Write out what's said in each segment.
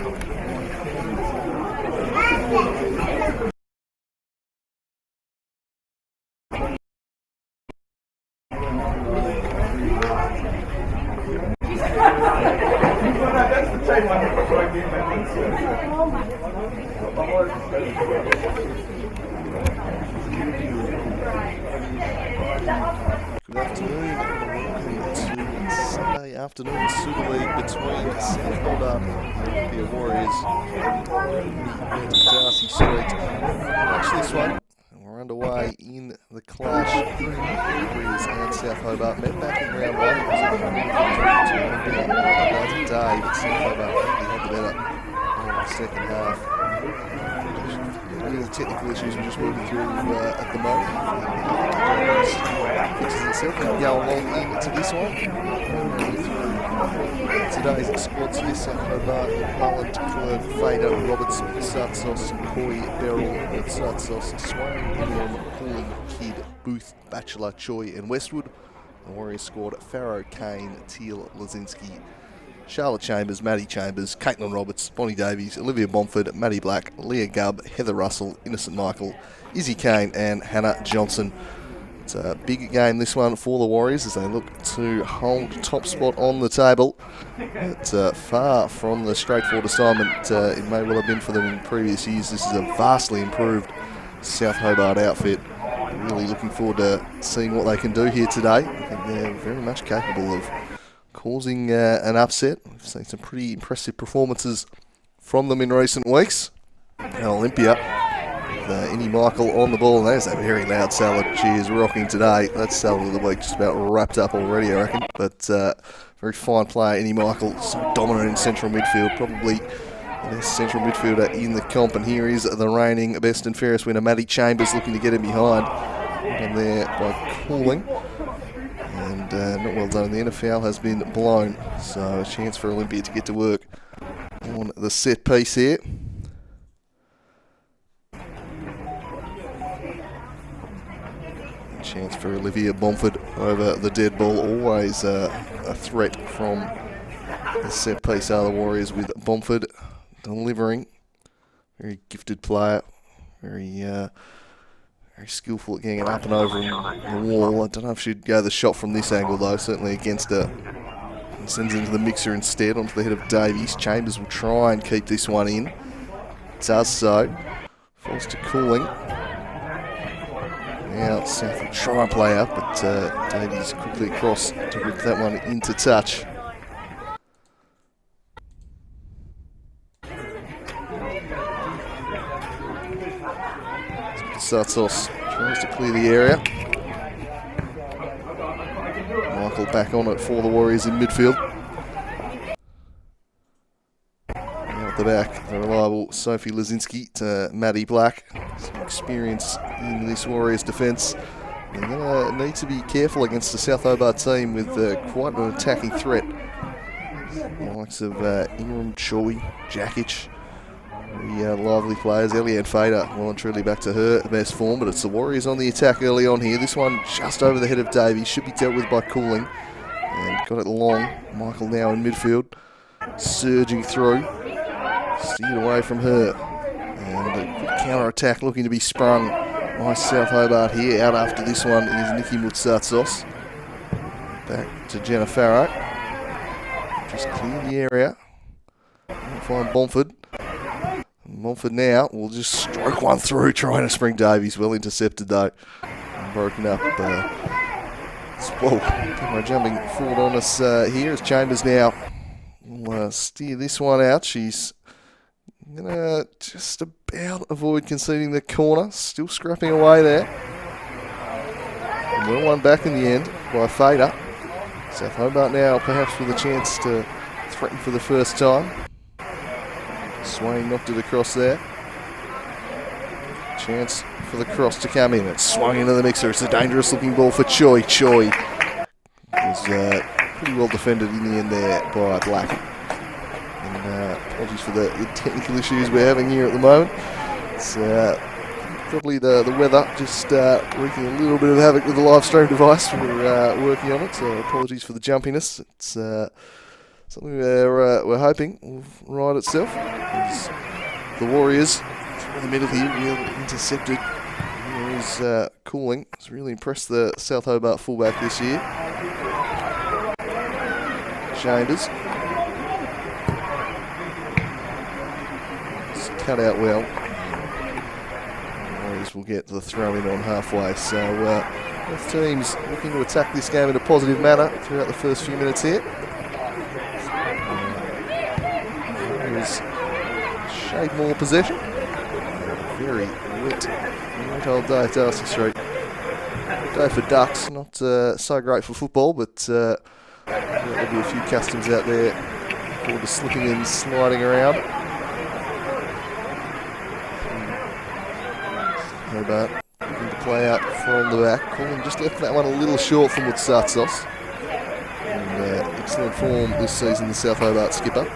Good afternoon and welcome to Sunday afternoon Super League between South Hobart and the Olympia Warriors and Darcy St. Watch this one. We're underway in the clash. Warriors and South Hobart met back in round one. It was a day, but South Hobart really had the better in the second half. The technical issues we're just working through at the moment. Fixes itself and go along into this one. Today's squads here: South Hobart, Mullen, Clerk, Fader, Roberts, Sartsos, Coy, Beryl, Sartsos, Swain, William, Cooling, Kidd, Booth, Batchelor, Choi and Westwood. The Warriors scored Farrow, Kane, Teal, Lazinski, Charlotte Chambers, Maddie Chambers, Caitlin Roberts, Bonnie Davies, Olivia Bomford, Maddie Black, Leah Gubb, Heather Russell, Innocent Michael, Izzy Kane and Hannah Johnson. It's a big game this one for the Warriors as they look to hold top spot on the table. It's far from the straightforward assignment it may well have been for them in previous years. This is a vastly improved South Hobart outfit. Really looking forward to seeing what they can do here today. I think they're very much capable of causing an upset. We've seen some pretty impressive performances from them in recent weeks. And Olympia, with Innie Michael on the ball, and there's a very loud salad. She is rocking today. That's salad of the week just about wrapped up already, I reckon. But very fine player, Innie Michael, so dominant in central midfield, probably the best central midfielder in the comp. And here is the reigning best and fairest winner, Maddie Chambers, looking to get him behind. And there by Cooling. And not well done. The NFL has been blown, so a chance for Olympia to get to work on the set piece here. A chance for Olivia Bomford over the dead ball. Always a threat from the set piece are the Warriors, with Bomford delivering. Very gifted player. Very skillful at getting it up and over the wall. I don't know if she'd go the shot from this angle though, certainly against her. And sends it into the mixer instead, onto the head of Davies. Chambers will try and keep this one in. Does so. Falls to Cooling. Now South will try and play up, but Davies quickly across to rip that one into touch. Sartsos tries to clear the area. Michael back on it for the Warriors in midfield. Now at the back, the reliable Sophie Lazinski to Maddie Black. Some experience in this Warriors defence. They're going to need to be careful against the South Hobart team with quite an attacking threat. The likes of Ingram, Choi, Jakic. Very lively players. Eliane Fader, well and truly back to her best form, but it's the Warriors on the attack early on here. This one just over the head of Davies, should be dealt with by Cooling. And got it long. Michael now in midfield, surging through. Steered away from her. And a quick counter-attack looking to be sprung by South Hobart here. Out after this one is Nikki Mutsatsos. Back to Jenna Farrow. Just clear the area. Find Bomford. Montford now will just stroke one through, trying to spring Davies. Well intercepted though. And broken up. Whoa, jumping forward on us here as Chambers now will steer this one out. She's going to just about avoid conceding the corner. Still scrapping away there. And well won back in the end by Fader. South Hobart now perhaps with a chance to threaten for the first time. Swain knocked it across there. Chance for the cross to come in. It swung into the mixer. It's a dangerous looking ball for Choi. Choi was pretty well defended in the end there by Black. And apologies for the technical issues we're having here at the moment. It's probably the weather just wreaking a little bit of havoc with the live stream device. We're working on it, so apologies for the jumpiness. It's something we're hoping will right itself. As the Warriors, through the middle here, really intercepted. He's Cooling. He's really impressed the South Hobart fullback this year. Chambers. It's cut out well. The Warriors will get the throw in on halfway. So both teams looking to attack this game in a positive manner throughout the first few minutes here. Warriors shade more possession. Very wet old day at Darcy St. Day for ducks, not so great for football, but there'll be a few customs out there for the slipping and sliding around. Hobart looking to play out from the back. Cooling just left that one a little short from Mutsatsos. And excellent form this season, the South Hobart skipper.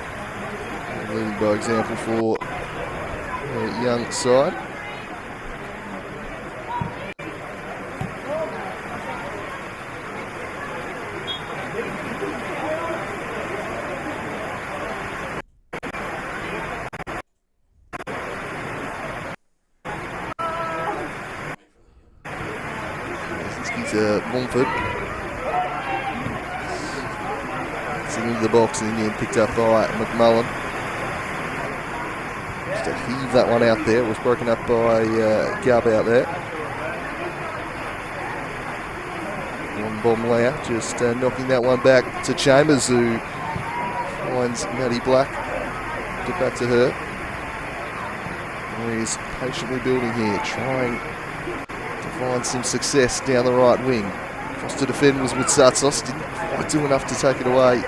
Leading by example for a young side. Montford. Sitting into the box and then picked up by McMullen. Just to heave that one out there. It was broken up by Gubb out there. One bomb layer, just knocking that one back to Chambers, who finds Maddie Black. Get back to her. He's patiently building here, trying find some success down the right wing. Cross to defend was Mutsatsos. Didn't quite do enough to take it away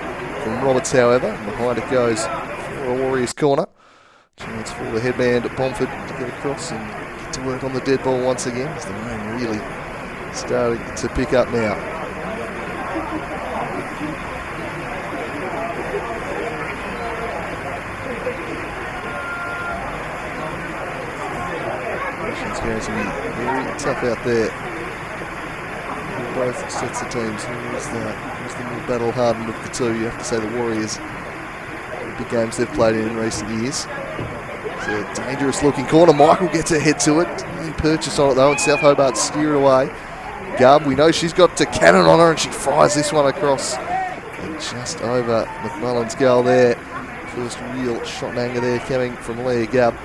from Roberts, however. And behind it goes for a Warriors corner. Chance for the headman at Bomford to get across and get to work on the dead ball once again. As the rain really starting to pick up now. It's going to be very tough out there for both sets of teams. Who's the more battle-hardened of the two? You have to say the Warriors. The big games they've played in recent years. It's a dangerous-looking corner. Michael gets her head to it. Didn't purchase on it though, and South Hobart steer it away. Gubb, we know she's got to cannon on her, and she fires this one across. And just over McMullen's goal there. First real shot anger there coming from Leah Gubb.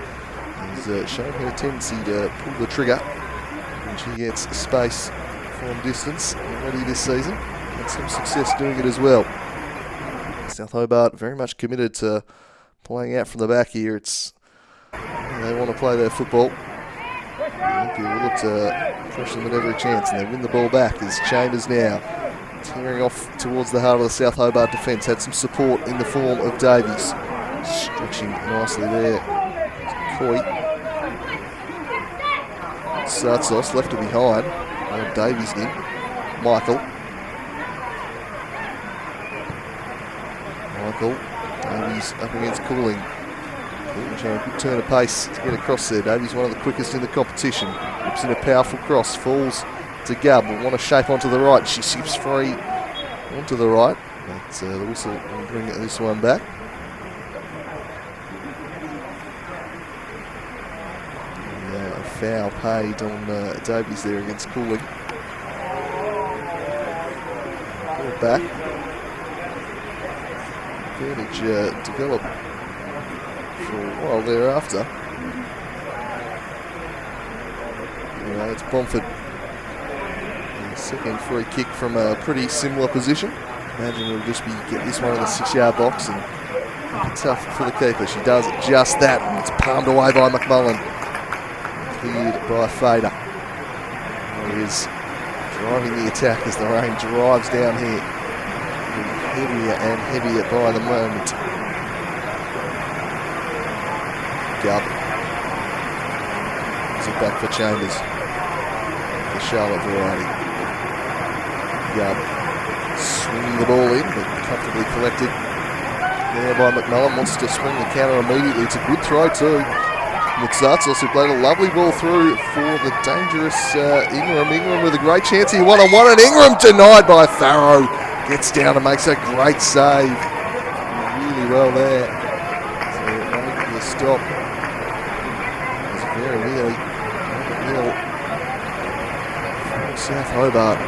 Has shown her tendency to pull the trigger when she gets space from distance already this season. Had some success doing it as well. South Hobart very much committed to playing out from the back here. They want to play their football. Olympia will look to pressure them at every chance, and they win the ball back as Chambers now tearing off towards the heart of the South Hobart defence. Had some support in the form of Davies. Stretching nicely there. Coy. Sartsos left it behind. Davies in. Michael. Davies up against Cooling. Showing a good turn of pace to get across there. Davies one of the quickest in the competition. Whips in a powerful cross. Falls to Gubb. Will want to shape onto the right. She sips free onto the right. But the whistle will bring this one back. Foul paid on Davies there against Cooling. Ball back. Advantage developed for a while thereafter. Anyway, it's Bomford. Second free kick from a pretty similar position. Imagine it'll just be get this one in the 6-yard box and make it tough for the keeper. She does just that, and it's palmed away by McMullen. Cleared by Fader. He is driving the attack as the rain drives down here. Heavier and heavier by the moment. Gubb. Is it back for Chambers? The Charlotte variety. Gubb swinging the ball in, but comfortably collected there by McMullen. Wants to swing the counter immediately. It's a good throw too. Mutsatsos, who played a lovely ball through for the dangerous Ingram. Ingram with a great chance here, one-on-one, and Ingram denied by Farrow. Gets down and makes a great save. really well there. So making the stop was very nearly nil. South Hobart,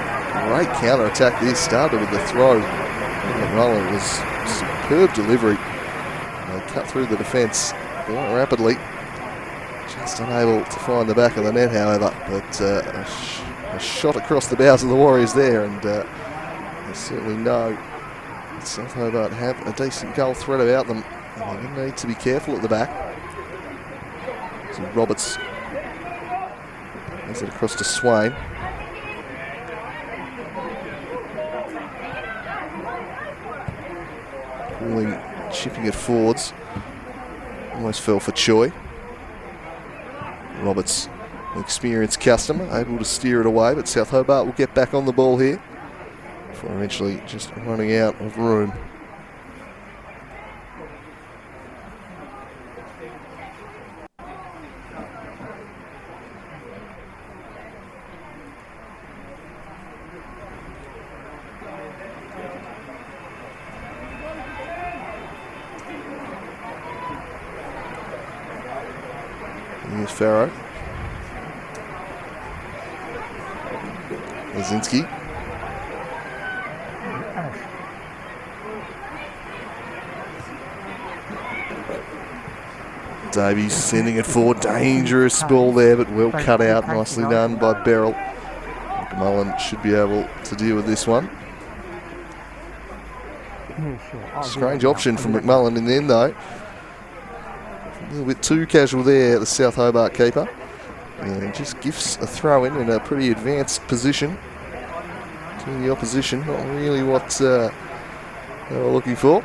great counter-attack this, started with the throw. McMullen was superb delivery. They cut through the defence quite rapidly. Just unable to find the back of the net, however, but a shot across the bows of the Warriors there, and they certainly know that South Hobart have a decent goal threat about them. And they're going to need to be careful at the back. So Roberts has it across to Swain. Pulling, chipping it forwards. Almost fell for Choi. Roberts, an experienced customer, able to steer it away, but South Hobart will get back on the ball here before eventually just running out of room. Here's Farrow. Lazinski. Davies sending it forward. Dangerous ball there, but well cut out. Nicely done by Beryl. McMullen should be able to deal with this one. Strange option from McMullen in the end, though. A little bit too casual there, the South Hobart keeper. And just gives a throw in a pretty advanced position to the opposition. Not really what they were looking for.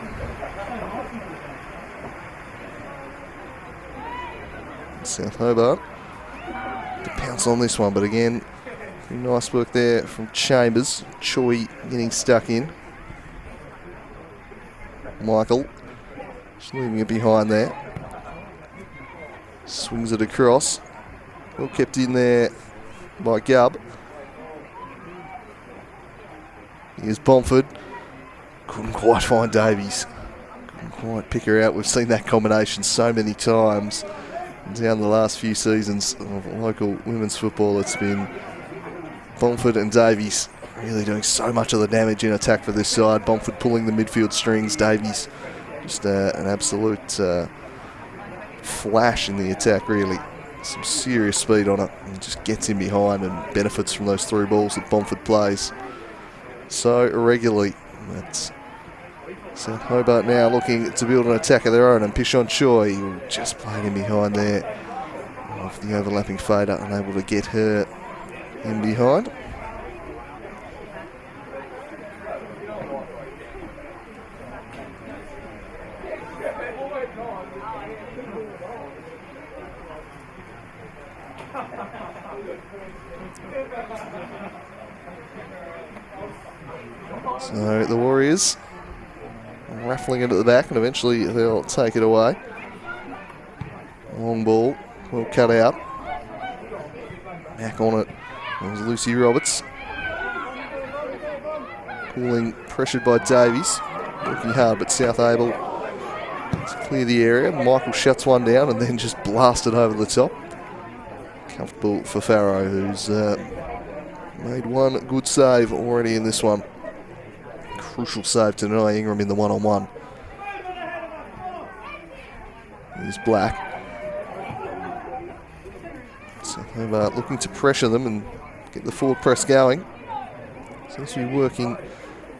South Hobart to pounce on this one, but again, pretty nice work there from Chambers. Choi getting stuck in. Michael just leaving it behind there. Swings it across. Well kept in there by Gubb. Here's Bomford. Couldn't quite find Davies. Couldn't quite pick her out. We've seen that combination so many times down the last few seasons of local women's football. It's been Bomford and Davies really doing so much of the damage in attack for this side. Bomford pulling the midfield strings. Davies just an absolute flash in the attack, really. Some serious speed on it, and just gets in behind and benefits from those through balls that Bomford plays so irregularly. That's South Hobart now looking to build an attack of their own, and Pishon Choi, who just played in behind there off the overlapping fader, unable to get her in behind. So the Warriors raffling it at the back, and eventually they'll take it away. Long ball, well cut out. Back on it was Lucy Roberts. Pulling, pressured by Davies. Working hard, but South able to clear the area. Michael shuts one down and then just blasted over the top. Comfortable for Farrow, who's made one good save already in this one. Crucial save to deny Ingram in the one-on-one. Here's Black. So Hobart looking to pressure them and get the forward press going. Seems to be working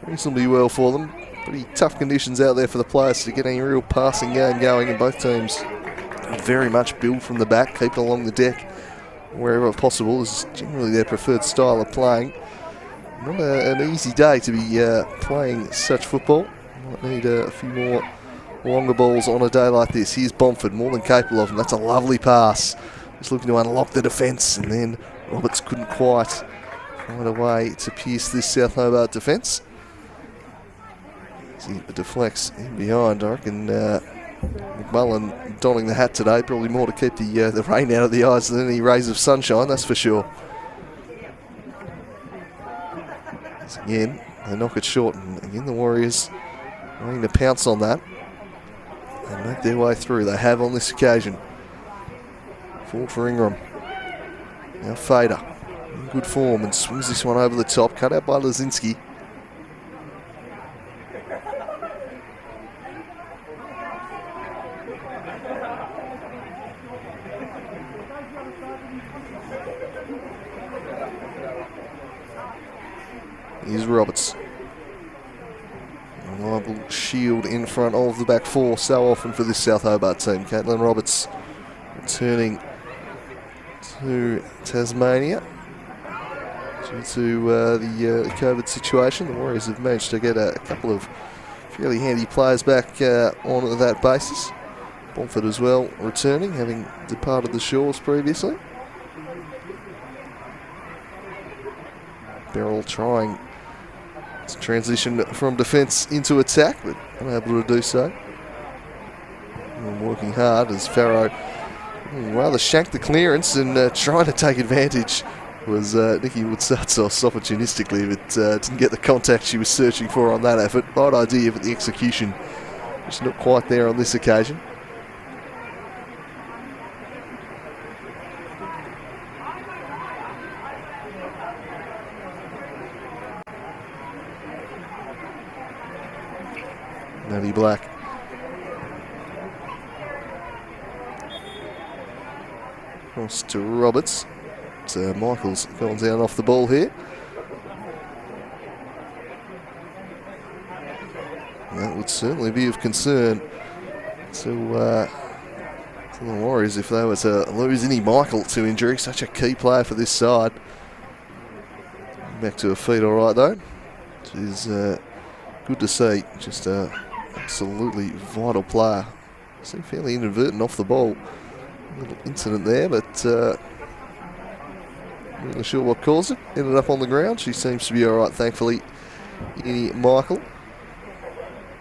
reasonably well for them. Pretty tough conditions out there for the players to get any real passing game going, and both teams very much build from the back, keep it along the deck wherever possible. This is generally their preferred style of playing. Not an easy day to be playing such football. Might need a few more longer balls on a day like this. Here's Bomford, more than capable of them. That's a lovely pass. Just looking to unlock the defence, and then Roberts couldn't quite find a way to pierce this South Hobart defence. As he deflects in behind, I reckon McMullen donning the hat today, probably more to keep the rain out of the eyes than any rays of sunshine, that's for sure. Again, they knock it short, and again the Warriors wanting to pounce on that. and make their way through. They have on this occasion. Forward for Ingram. Now Fader in good form and swings this one over the top. Cut out by Lazinski. Here's Roberts. Reliable shield in front of the back four so often for this South Hobart team. Caitlin Roberts returning to Tasmania due to the COVID situation. The Warriors have managed to get a couple of fairly handy players back on that basis. Bomford as well returning, having departed the shores previously. Beryl trying to transition from defence into attack, but unable to do so. And working hard as Farrow rather shanked the clearance and trying to take advantage was Nikki Woodsatsos opportunistically, but didn't get the contact she was searching for on that effort. Right idea, but the execution was not quite there on this occasion. Maddie Black. Cross to Roberts. Michael's gone down off the ball here. That would certainly be of concern to the Warriors if they were to lose any Michael to injury. Such a key player for this side. Back to her feet all right though. Which is good to see. Just absolutely vital player. Seemed fairly inadvertent off the ball. A little incident there, but not really sure what caused it. Ended up on the ground. She seems to be all right, thankfully. Any Michael.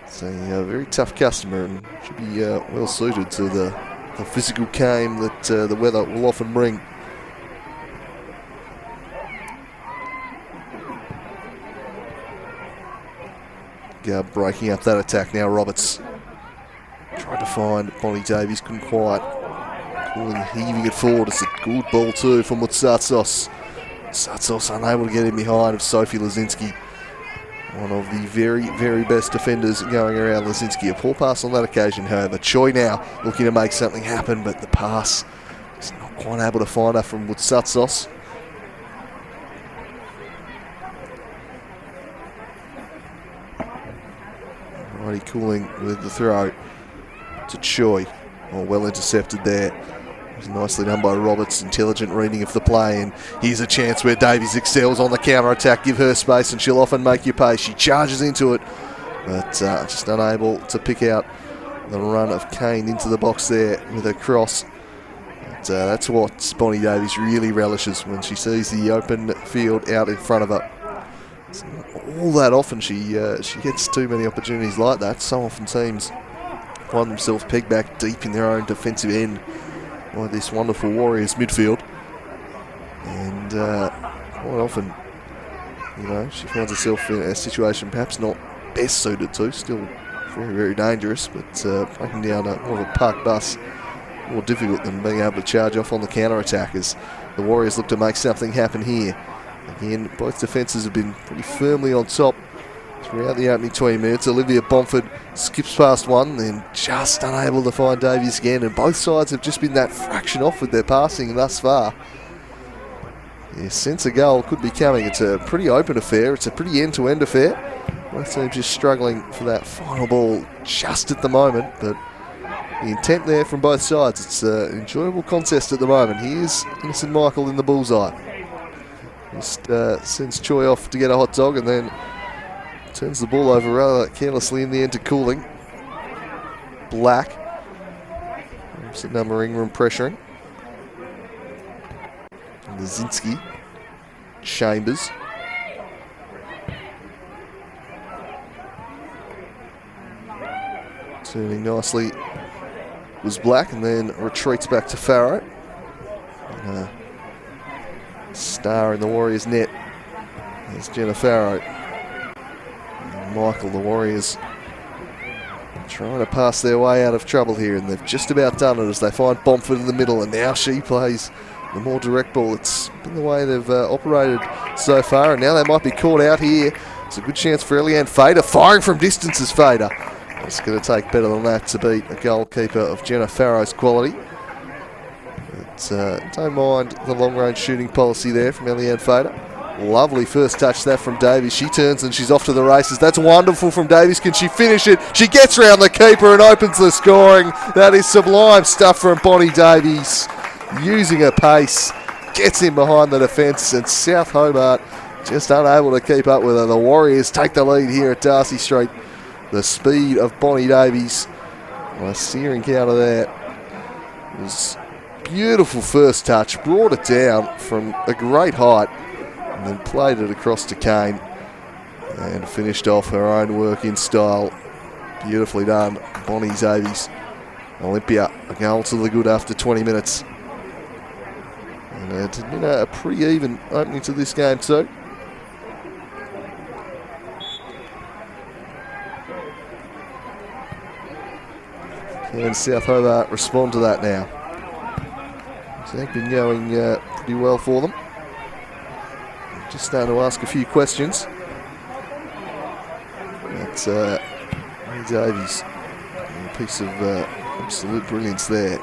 It's a very tough customer and should be well suited to the physical game that the weather will often bring. Breaking up that attack now. Roberts tried to find Bonnie Davies, couldn't quite. Heaving it forward. It's a good ball too from Woodsatsos. Satsos unable to get in behind of Sophie Lazinski. One of the very, very best defenders going around Lazinski. A poor pass on that occasion, however. Choi now looking to make something happen, but the pass is not quite able to find her from Woodsatsos. Alrighty, Cooling with the throw to Choi. Oh, well intercepted there. It was nicely done by Roberts. Intelligent reading of the play, and here's a chance where Davies excels on the counter-attack. Give her space and she'll often make you pay. She charges into it, but just unable to pick out the run of Kane into the box there with a cross. But that's what Bonnie Davies really relishes when she sees the open field out in front of her. All that often she gets too many opportunities like that. So often teams find themselves pegged back deep in their own defensive end by this wonderful Warriors midfield, and quite often, she finds herself in a situation perhaps not best suited to. Still very, very dangerous, but breaking down more of a park bus, more difficult than being able to charge off on the counter attack as the Warriors look to make something happen here. Again, both defences have been pretty firmly on top throughout the opening 20 minutes. Olivia Bomford skips past one, then just unable to find Davies again, and both sides have just been that fraction off with their passing thus far. Yeah, sense a goal could be coming. It's a pretty open affair. It's a pretty end-to-end affair. Both teams just struggling for that final ball just at the moment, but the intent there from both sides. It's an enjoyable contest at the moment. Here's Innocent Michael in the bullseye. Just sends Choi off to get a hot dog and then turns the ball over rather carelessly in the end to Cooling. Black. Opposite number Ingram pressuring. Lazinski. Chambers. Turning nicely was Black and then retreats back to Farrow. Star in the Warriors net. There's Jenna Farrow. And Michael, the Warriors trying to pass their way out of trouble here, and they've just about done it as they find Bomford in the middle, and now she plays the more direct ball. It's been the way they've operated so far, and now they might be caught out here. It's a good chance for Eliane Fader, firing from distance as Fader. It's going to take better than that to beat a goalkeeper of Jenna Farrow's quality. But don't mind the long-range shooting policy there from Eliane Fader. Lovely first touch that from Davies. She turns and she's off to the races. That's wonderful from Davies. Can she finish it? She gets round the keeper and opens the scoring. That is sublime stuff from Bonnie Davies. Using her pace, gets in behind the defence, and South Hobart just unable to keep up with her. The Warriors take the lead here at Darcy St. The speed of Bonnie Davies. Well, a searing counter there. It was beautiful first touch. Brought it down from a great height. And then played it across to Kane and finished off her own work in style. Beautifully done, Bonnie Davies. Olympia, a goal to the good after 20 minutes. And it's been a pretty even opening to this game too. Can South Hobart respond to that now? It's been going pretty well for them. Just starting to ask a few questions. That's Davies. A piece of absolute brilliance there.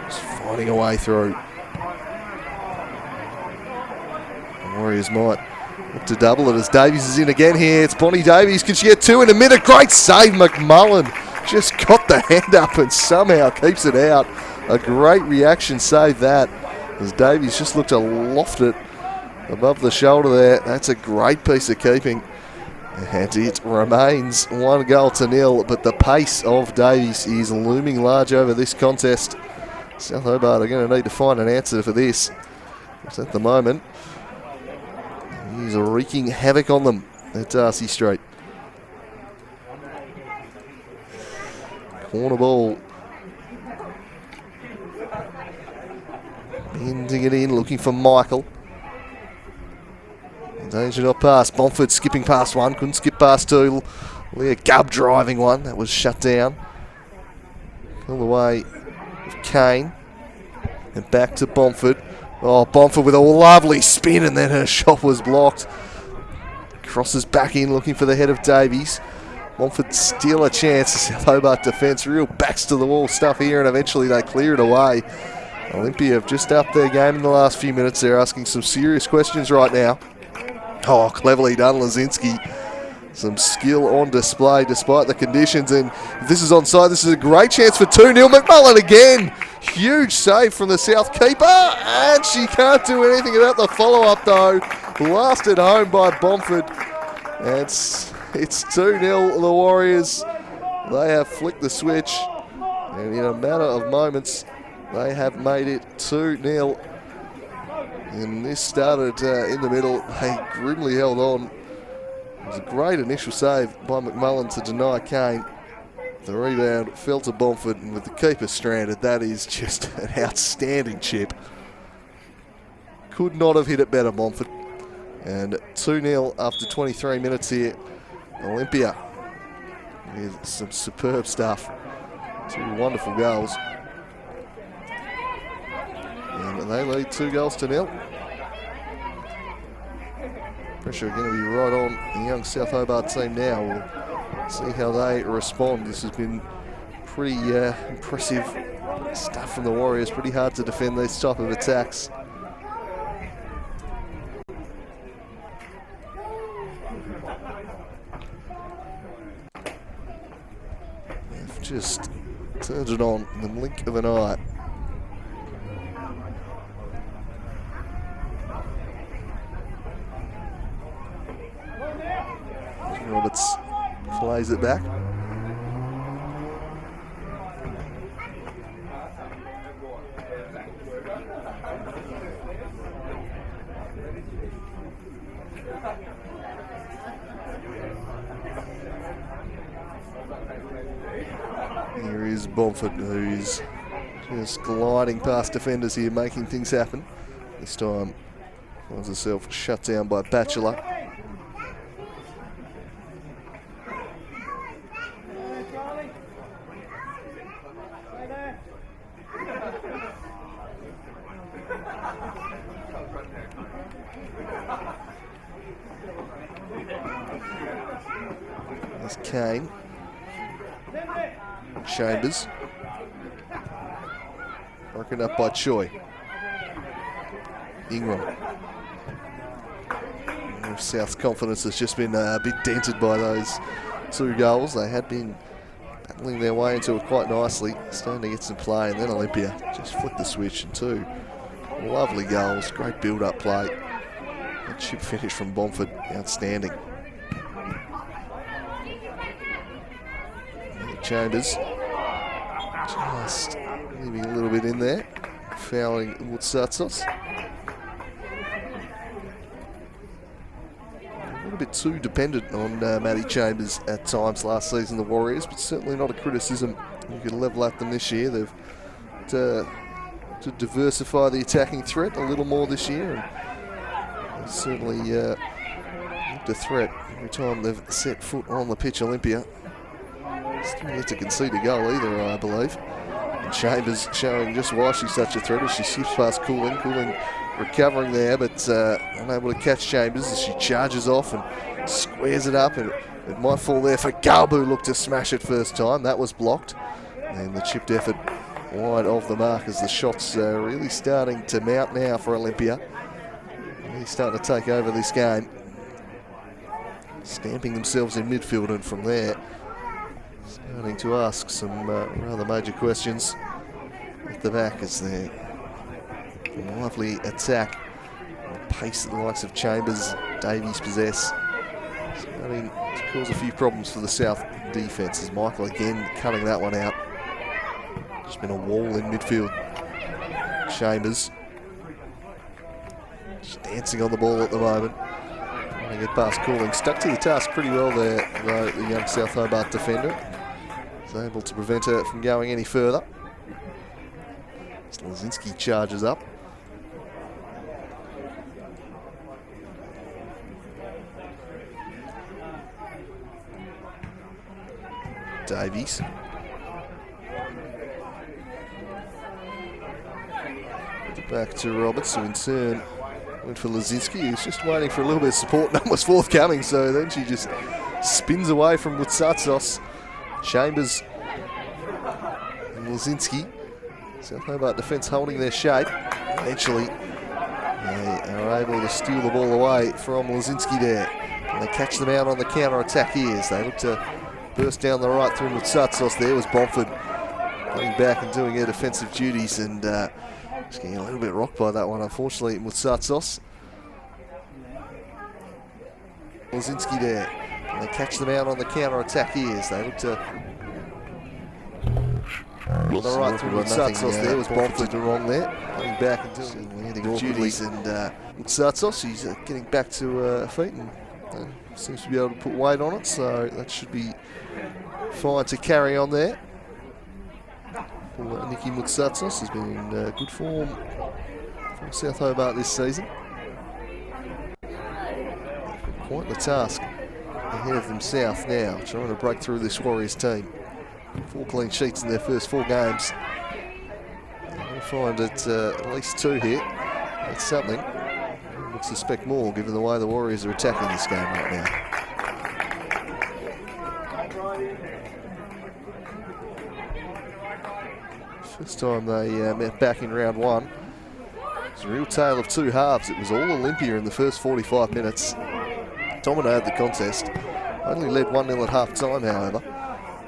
Just finding a way through. The Warriors might look to double it as Davies is in again here. It's Bonnie Davies. Can she get two in a minute? Great save, McMullen. Just got the hand up and somehow keeps it out. A great reaction save that, as Davies just looked to loft it above the shoulder there. That's a great piece of keeping. And it remains 1-0, but the pace of Davies is looming large over this contest. South Hobart are going to need to find an answer for this. Because at the moment, he's wreaking havoc on them at Darcy St. Corner ball. Bending it in, looking for Michael. Danger not past. Bomford skipping past one. Couldn't skip past two. Leah Gubb driving one. That was shut down. All the way with Kane. And back to Bomford. Oh, Bomford with a lovely spin, and then her shot was blocked. Crosses back in, looking for the head of Davies. Bomford still a chance. The South Hobart defence, real backs to the wall stuff here, and eventually they clear it away. Olympia have just upped their game in the last few minutes. They're asking some serious questions right now. Oh, cleverly done, Lazinski. Some skill on display despite the conditions. And if this is onside, this is a great chance for 2-0. McMullen again. Huge save from the South keeper. And she can't do anything about the follow-up, though. Blasted home by Bomford. And it's 2-0, the Warriors. They have flicked the switch. And in a matter of moments, they have made it 2-0. And this started in the middle. They grimly held on. It was a great initial save by McMullen to deny Kane. The rebound fell to Bomford, and with the keeper stranded, that is just an outstanding chip. Could not have hit it better, Bomford. And 2-0 after 23 minutes here. Olympia with some superb stuff. Two wonderful goals. And they lead 2-0. Pressure going to be right on the young South Hobart team now. We'll see how they respond. This has been pretty impressive stuff from the Warriors. Pretty hard to defend these type of attacks. They've just turned it on in the blink of an eye. Roberts plays it back. Here is Bomford, who's just gliding past defenders here, making things happen. This time finds herself shut down by Batchelor. Kane. Chambers. Broken up by Choi. Ingram. South's confidence has just been a bit dented by those 2 goals. They had been battling their way into it quite nicely, starting to get some play, and then Olympia just flicked the switch, and 2 lovely goals, great build-up play. A chip finish from Bomford, outstanding. Chambers just leaving a little bit in there, fouling Moutsatsos. A little bit too dependent on Matty Chambers at times last season, the Warriors, but certainly not a criticism you can level at them this year. They've to diversify the attacking threat a little more this year, and they've certainly looked a threat every time they've set foot on the pitch. Olympia still yet to concede a goal either, I believe. And Chambers showing just why she's such a threat as she skips past Cooling. Cooling recovering there, but unable to catch Chambers as she charges off and squares it up, and it might fall there for Galb, who looked to smash it first time. That was blocked. And the chipped effort wide of the mark as the shots really starting to mount now for Olympia. He's starting to take over this game, stamping themselves in midfield, and from there starting to ask some rather major questions at the back as their lovely attack, the pace that the likes of Chambers, Davies possess, starting to cause a few problems for the South defence, as Michael again cutting that one out. Just been a wall in midfield. Chambers just dancing on the ball at the moment, trying to get past Cooling. Stuck to the task pretty well there, though, the young South Hobart defender. Was able to prevent her from going any further. Lazinski charges up. Davies. Back to Roberts, who in turn went for Lazinski, who's just waiting for a little bit of support. None was forthcoming, so then she just spins away from Moutsatsos. Chambers and Lazinski. South Hobart defence holding their shape. Eventually, they are able to steal the ball away from Lazinski there. And they catch them out on the counter-attack here as they look to burst down the right through Moutsatsos. There was Bomford getting back and doing her defensive duties, and just getting a little bit rocked by that one, unfortunately, Moutsatsos. Lazinski there. And they catch them out on the counter-attack here as they look to on the right through Moutsatsos. There was Bomford wrong there. Getting back and doing landing duties, and Moutsatsos, she's getting back to her feet and seems to be able to put weight on it, so that should be fine to carry on there. Nikki Moutsatsos has been in good form from South Hobart this season. Quite the task ahead of them South now, trying to break through this Warriors team. 4 clean sheets in their first 4 games. They'll find it at least 2 here. That's something. I would suspect more given the way the Warriors are attacking this game right now. First time they met back in round 1. It was a real tale of 2 halves. It was all Olympia in the first 45 minutes. Dominated the contest. Only led 1-0 at half time, however.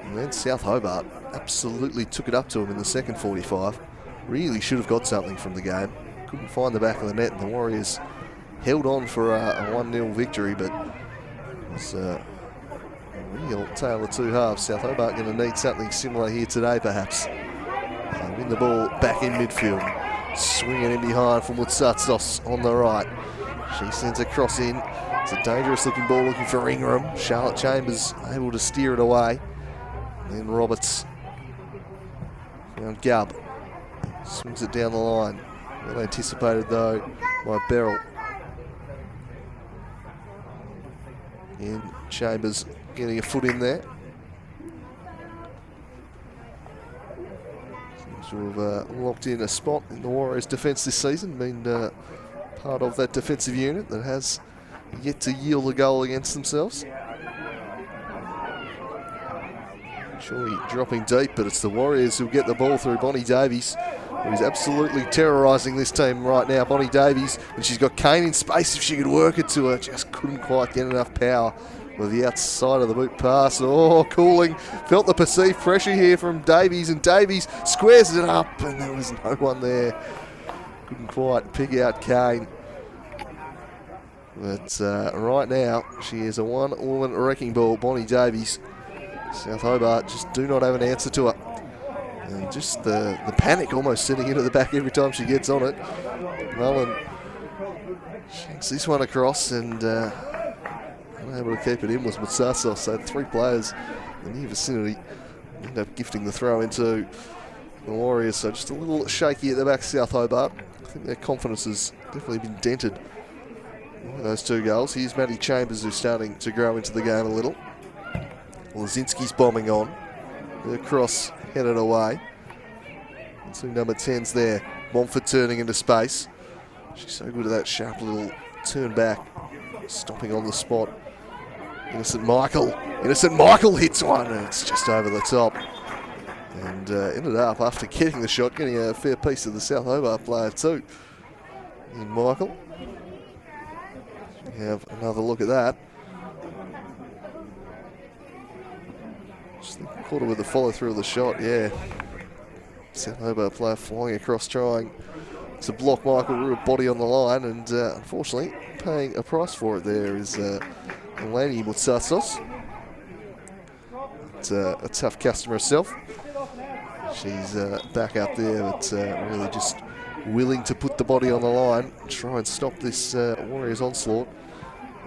And then South Hobart absolutely took it up to them in the second 45. Really should have got something from the game. Couldn't find the back of the net, and the Warriors held on for a 1-0 victory, but it was a real tale of 2 halves. South Hobart going to need something similar here today, perhaps. They win the ball back in midfield. Swinging in behind from Moutsatsos on the right. She sends a cross in. It's a dangerous looking ball looking for Ingram. Charlotte Chambers able to steer it away. And then Roberts found Galb. Swings it down the line. Well anticipated though by Beryl. And Chambers getting a foot in there. Seems to have locked in a spot in the Warriors' defence this season. Been part of that defensive unit that has yet to yield a goal against themselves. Choi dropping deep, but it's the Warriors who get the ball through Bonnie Davies, who's absolutely terrorising this team right now. Bonnie Davies, and she's got Kane in space if she could work it to her. Just couldn't quite get enough power with the outside of the boot pass. Oh, Cooling felt the perceived pressure here from Davies, and Davies squares it up, and there was no one there. Couldn't quite pick out Kane. But right now, she is a one-woman wrecking ball, Bonnie Davies. South Hobart just do not have an answer to her. And just the panic almost sitting into the back every time she gets on it. Mullen shanks this one across and unable to keep it in was Matsatsos. So 3 players in the near vicinity end up gifting the throw into the Warriors. So just a little shaky at the back, South Hobart. I think their confidence has definitely been dented by those 2 goals. Here's Maddie Chambers, who's starting to grow into the game a little. Lazinski's bombing on. The cross headed away. And 2 number 10s there. Montfort turning into space. She's so good at that sharp little turn back. Stopping on the spot. Innocent Michael hits one, and it's just over the top. And ended up, after getting the shot, getting a fair piece of the South Hobart player too. And Michael. We have another look at that. Just caught her with the follow through of the shot, yeah. South Hobart player flying across, trying to block Michael with a body on the line, and unfortunately paying a price for it there is Eleni Matsatsos. It's a tough customer herself. She's back up there, but really just willing to put the body on the line, try and stop this Warriors onslaught.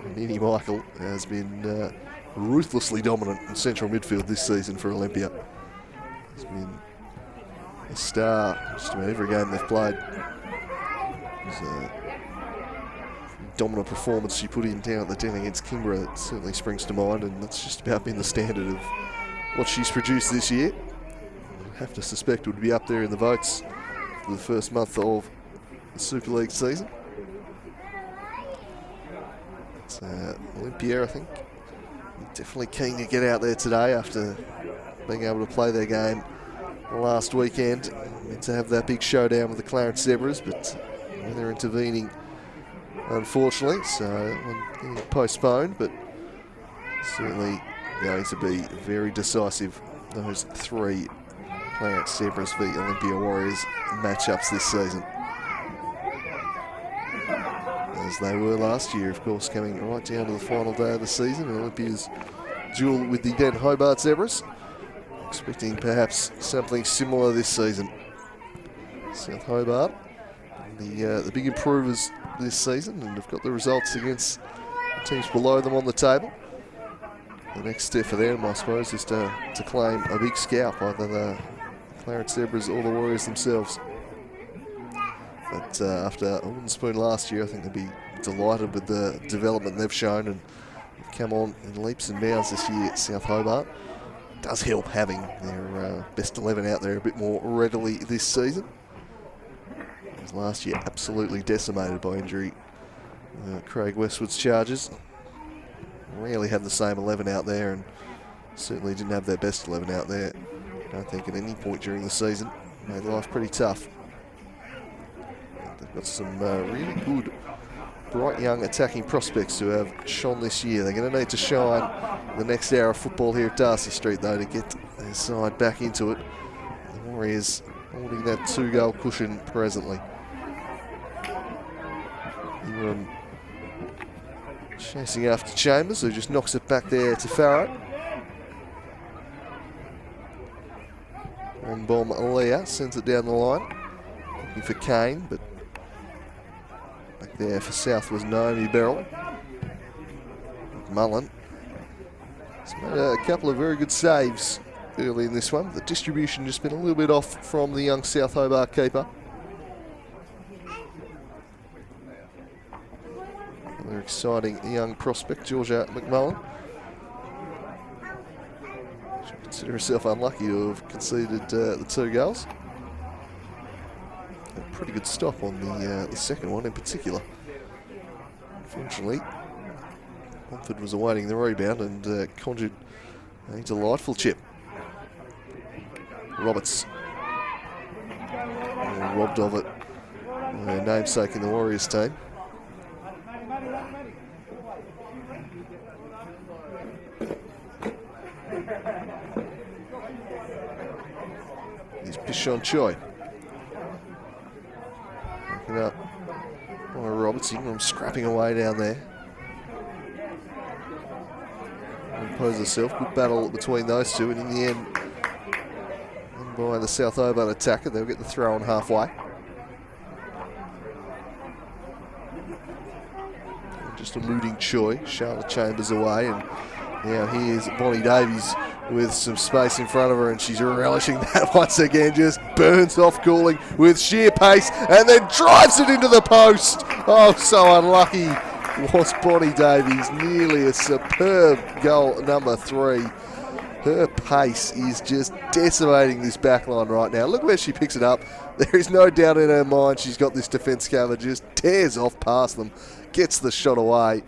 And Nini Michael has been ruthlessly dominant in central midfield this season for Olympia. Has been a star just about every game they've played. It was a dominant performance she put in down at the Den against Kingborough. It certainly springs to mind, and that's just about been the standard of what she's produced this year. I have to suspect it would be up there in the votes for the first month of the Super League season. It's Olympia, I think, definitely keen to get out there today after being able to play their game last weekend. Meant to have that big showdown with the Clarence Zebras, but they're intervening, unfortunately, so getting postponed, but certainly going to be very decisive, those 3 Clarence Zebras v Olympia Warriors matchups this season. As they were last year, of course, coming right down to the final day of the season, and Olympia's duel with the Den Hobart Zebras. Expecting perhaps something similar this season. South Hobart, the big improvers this season, and have got the results against the teams below them on the table. The next step for them, I suppose, is to claim a big scalp, either the Clarence Zebras or the Warriors themselves. But after a wooden spoon last year, I think they'll be delighted with the development they've shown and come on in leaps and bounds this year at South Hobart. It does help having their best 11 out there a bit more readily this season. As last year, absolutely decimated by injury. Craig Westwood's Chargers rarely had the same 11 out there, and certainly didn't have their best 11 out there. I don't think at any point during the season. Made life pretty tough. They've got some really good, bright young attacking prospects who have shone this year. They're going to need to shine the next hour of football here at Darcy St though to get their side back into it. The Warriors holding that 2-goal cushion presently. Ingram chasing after Chambers, who just knocks it back there to Farrow. On bomb, Leah sends it down the line. Looking for Kane, but back there for South was Naomi Beryl. Mullen has made a couple of very good saves early in this one. The distribution just been a little bit off from the young South Hobart keeper. Another exciting young prospect, Georgia McMullen. She'll consider herself unlucky to have conceded the 2 goals. A pretty good stop on the second one in particular. Unfortunately, Montfort was awaiting the rebound and conjured a delightful chip. Roberts. Robbed of it. Their namesake in the Warriors team. Here's Pishon Choi. Looking up. Roberts, Ingram scrapping away down there. Impose herself. Good battle between those two, and in the end, by the South Hobart attacker, they'll get the throw on halfway. Just eluding Choi. Charlotte Chambers away, and now here's Bonnie Davies with some space in front of her, and she's relishing that once again. Just burns off Cooling with sheer pace and then drives it into the post. Oh, so unlucky was Bonnie Davies. Nearly a superb goal, number 3. Her pace is just decimating this backline right now. Look where she picks it up. There is no doubt in her mind she's got this defence covered. Just tears off past them, gets the shot away,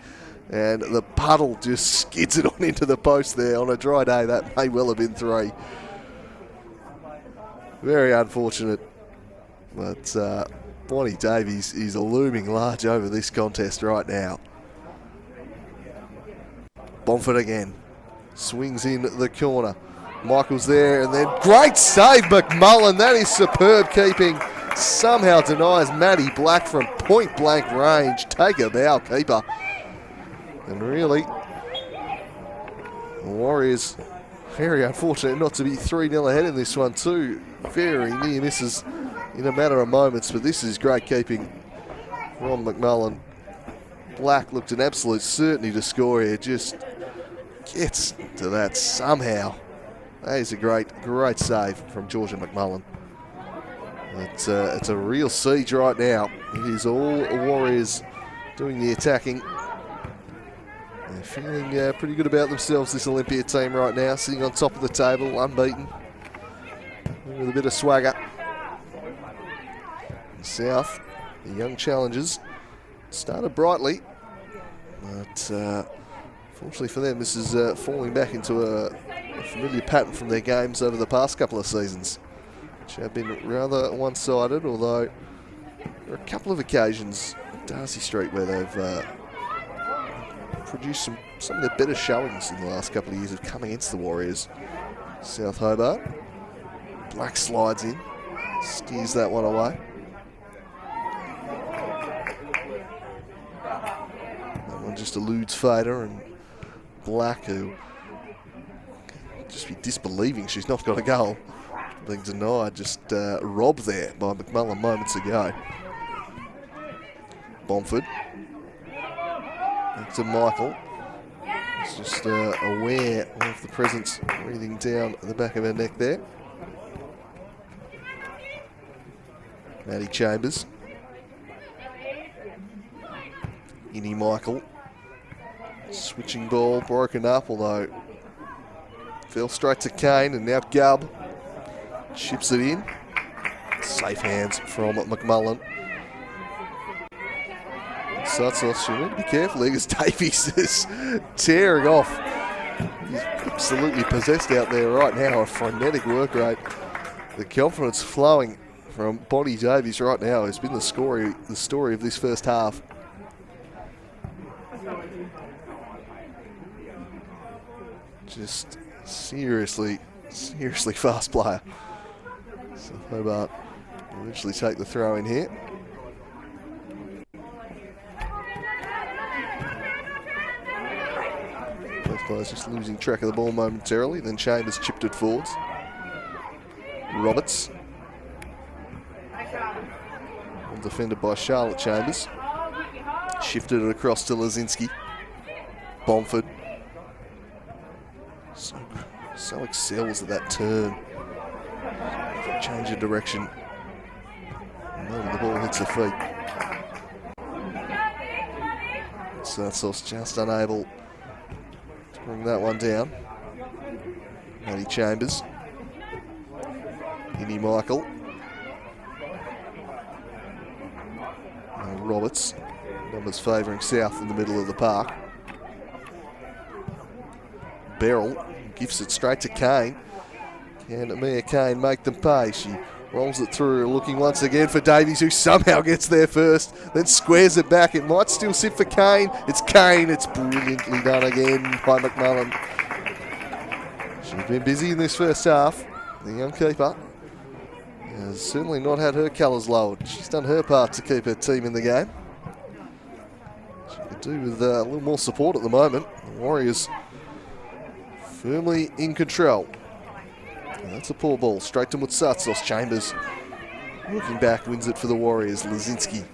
and the puddle just skids it on into the post there. On a dry day, that may well have been 3. Very unfortunate. But Bonnie Davies is looming large over this contest right now. Bomford again. Swings in the corner. Michael's there, and then great save, McMullen. That is superb keeping. Somehow denies Maddie Black from point blank range. Take a bow, keeper. And really, the Warriors very unfortunate not to be 3-0 ahead in this one too. Very near misses in a matter of moments, but this is great keeping from McMullen. Black looked an absolute certainty to score here. Just gets to that somehow. That is a great save from Georgia McMullen. It's a real siege right now. It is all Warriors doing the attacking. They're feeling pretty good about themselves, this Olympia team right now, sitting on top of the table, unbeaten, with a bit of swagger. South, the young challengers, started brightly, but fortunately for them, this is falling back into a familiar pattern from their games over the past couple of seasons, which have been rather one-sided, although there are a couple of occasions at Darcy St where they've produced some of their better showings in the last couple of years of coming against the Warriors. South Hobart. Black slides in, steers that one away. That one just eludes Fader, and Black, who just be disbelieving she's not got a goal, being denied, just robbed there by McMullen moments ago. Bomford. Back to Michael. He's just aware of the presence breathing down the back of her neck there. Maddie Chambers. Innie Michael. Switching ball, broken up, although fell straight to Kane, and now Gubb chips it in. Safe hands from McMullen. Satsos, you need to be careful because Davies is tearing off. He's absolutely possessed out there right now, a frenetic work rate. The confidence flowing from Bonnie Davies right now has been the story of this first half. Just seriously fast player. So Hobart will eventually take the throw in here. Both players just losing track of the ball momentarily. Then Chambers chipped it forwards. Roberts. Well defended by Charlotte Chambers. Shifted it across to Lazinski. Bomford. So excels at that turn. Change of direction. And then the ball hits the feet. Satsos just unable to bring that one down. Maddie Chambers. Innie Michael. Roberts. Numbers favouring South in the middle of the park. Beryl gifts it straight to Kane. Can Mia Kane make them pay? She rolls it through, looking once again for Davies, who somehow gets there first, then squares it back. It might still sit for Kane. It's Kane. It's brilliantly done again by McMullen. She's been busy in this first half. The young keeper has certainly not had her colours lowered. She's done her part to keep her team in the game. She could do with a little more support at the moment. The Warriors firmly in control. And that's a poor ball. Straight to Mutsatsos. Chambers looking back, wins it for the Warriors. Lazinski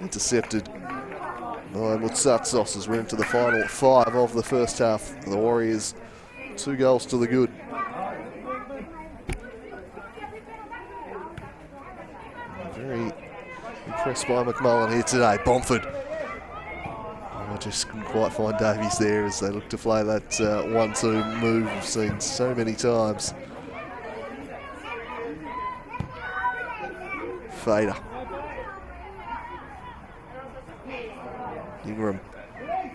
intercepted by Mutsatsos as we're into the final 5 of the first half. The Warriors 2 goals to the good. Very impressed by McMullen here today. Bomford. I just couldn't quite find Davies there as they look to play that 1-2 move we've seen so many times. Fader. Ingram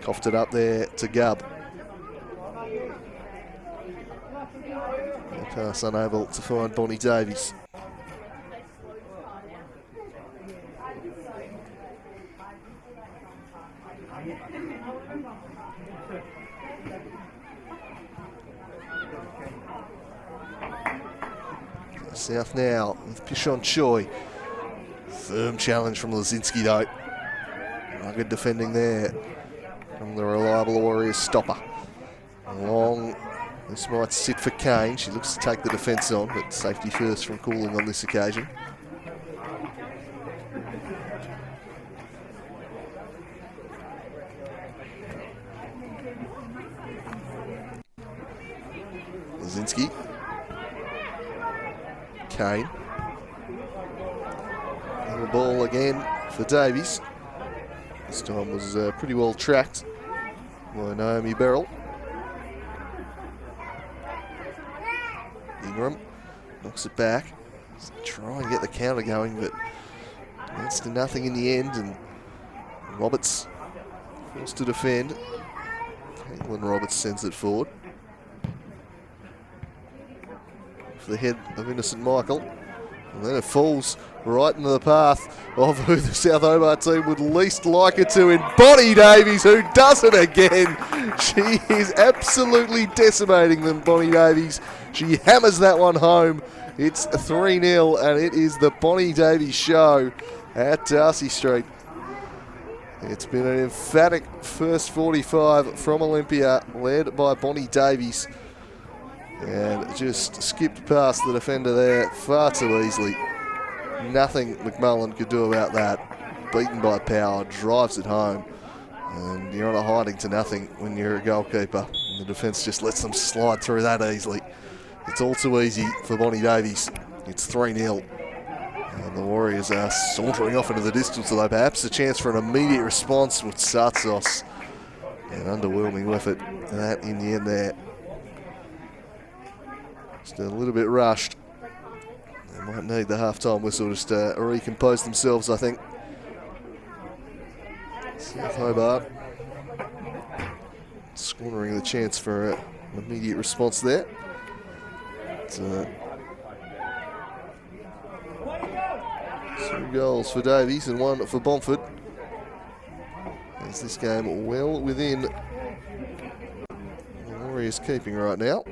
coughed it up there to Gubb. Pass unable to find Bonnie Davies. South now with Pishon Choi. Firm challenge from Lazinski though. Rugged defending there from the reliable Warriors stopper. Long, this might sit for Kane. She looks to take the defence on, but safety first from Cooling on this occasion. Lazinski. Kane. And the ball again for Davies. This time was pretty well tracked by Naomi Beryl. Ingram knocks it back. Try and get the counter going, but that's to nothing in the end. And Roberts forced to defend. Caitlin Roberts sends it forward. For the head of Innocent Michael. And then it falls right into the path of who the South Hobart team would least like it to, in Bonnie Davies, who does it again. She is absolutely decimating them, Bonnie Davies. She hammers that one home. It's 3-0, and it is the Bonnie Davies show at Darcy St. It's been an emphatic first 45 from Olympia, led by Bonnie Davies. And just skipped past the defender there far too easily. Nothing McMullen could do about that. Beaten by power, drives it home. And you're on a hiding to nothing when you're a goalkeeper. And the defence just lets them slide through that easily. It's all too easy for Bonnie Davies. It's 3-0. And the Warriors are sauntering off into the distance, although perhaps a chance for an immediate response with Sartsos. An underwhelming effort. And that in the end there. Just a little bit rushed. They might need the half-time whistle just to recompose themselves, I think. South Hobart squandering the chance for an immediate response there. But, 2 goals for Davies and 1 for Bomford. As this game well within the Warriors keeping right now.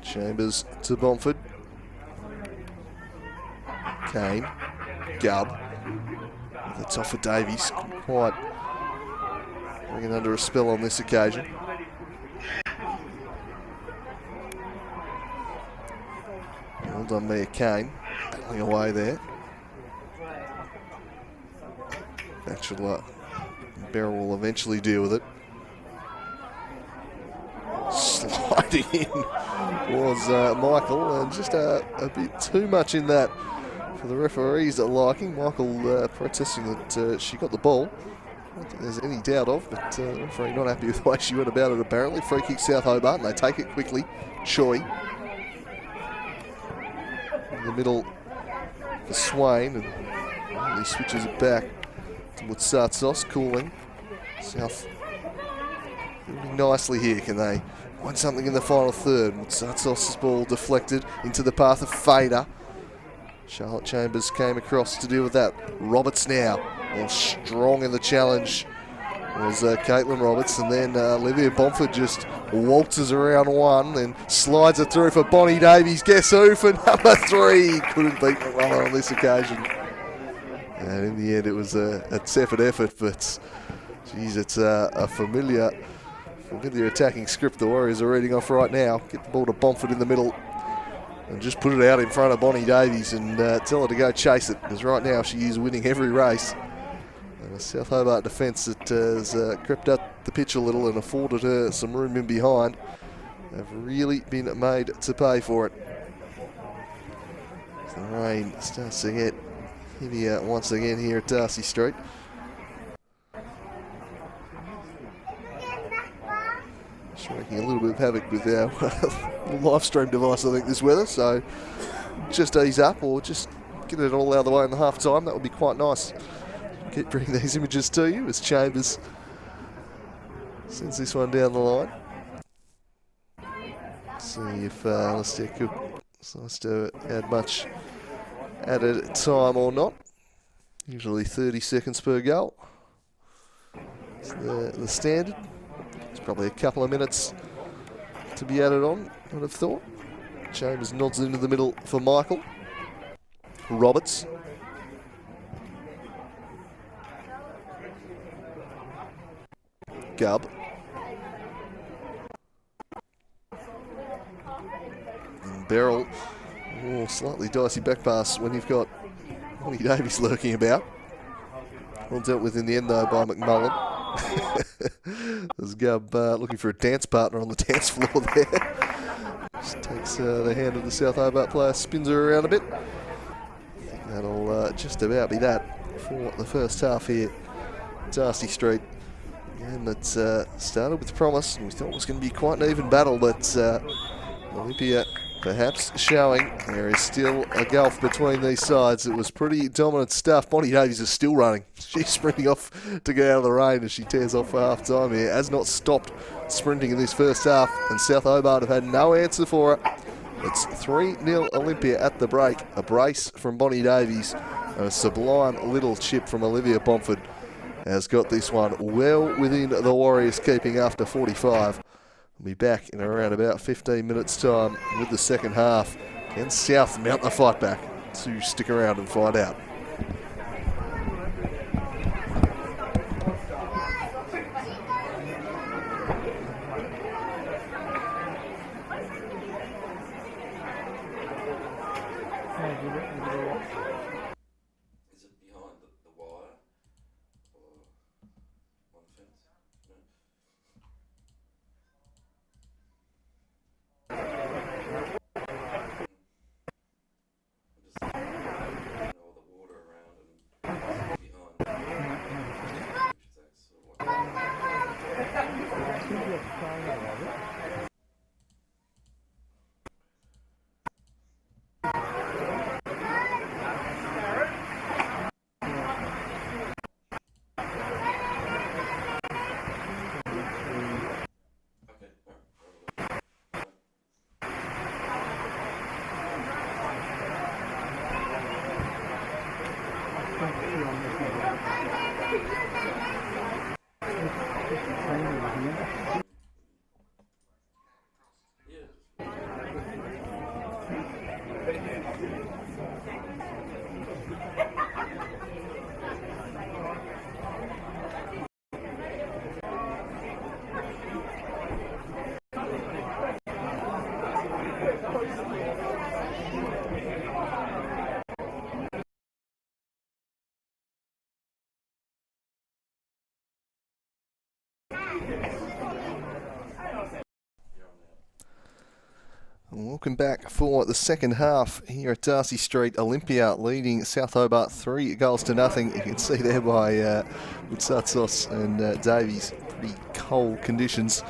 Chambers to Bomford. Kane. Gubb. That's off for Davies. Couldn't quite bring it under a spell on this occasion. Well done there, Kane. Battling away there. Bachelor Beryl will eventually deal with it. Sliding in was Michael, and just a bit too much in that for the referees liking. Michael protesting that she got the ball. I don't think there's any doubt of, but the referee not happy with the way she went about it apparently. Free kick South Hobart, and they take it quickly. Choi in the middle for Swain, and he switches it back to Mutsatsos, cooling. South building nicely here. Can they find something in the final third? Mutsatsos' ball deflected into the path of Fader. Charlotte Chambers came across to deal with that. Roberts now, all strong in the challenge was Caitlin Roberts, and then Olivia Bomford just waltzes around one and slides it through for Bonnie Davies. Guess who for number 3? Couldn't beat the runner on this occasion. And in the end it was a tepid effort, but geez, it's a familiar attacking script the Warriors are reading off right now. Get the ball to Bomford in the middle and just put it out in front of Bonnie Davies and tell her to go chase it, because right now she is winning every race. And a South Hobart defence that has crept up the pitch a little and afforded her some room in behind have really been made to pay for it. The rain starts to get heavier once again here at Darcy St. Just making a little bit of havoc with our live stream device, I think, this weather. So just ease up or just get it all out of the way in the half time. That would be quite nice. Keep bringing these images to you as Chambers sends this one down the line. See if Alistair Cook decides to add much added time or not. Usually 30 seconds per goal. It's the standard. It's probably a couple of minutes to be added on, I'd have thought. Chambers nods into the middle for Michael. Roberts. Gubb. And Beryl. Oh, slightly dicey back pass when you've got Bonnie Davies lurking about. Well dealt with in the end though by McMullen. There's Gubb looking for a dance partner on the dance floor there. Just takes the hand of the South Hobart player, spins her around a bit. I think that'll just about be that for the first half here. Darcy St. And it started with promise, and we thought it was going to be quite an even battle, but Olympia perhaps showing there is still a gulf between these sides. It was pretty dominant stuff. Bonnie Davies is still running. She's sprinting off to get out of the rain as she tears off for half time here. Has not stopped sprinting in this first half, and South Hobart have had no answer for her. It's 3-0 Olympia at the break. A brace from Bonnie Davies and a sublime little chip from Olivia Bomford has got this one well within the Warriors' keeping after 45. We'll be back in around about 15 minutes' time with the second half. Can South mount the fight back? To stick around and find out. Welcome back for the second half here at Darcy St. Olympia, leading South Hobart 3-0. You can see there by Wutsatsos and Davies, pretty cold conditions.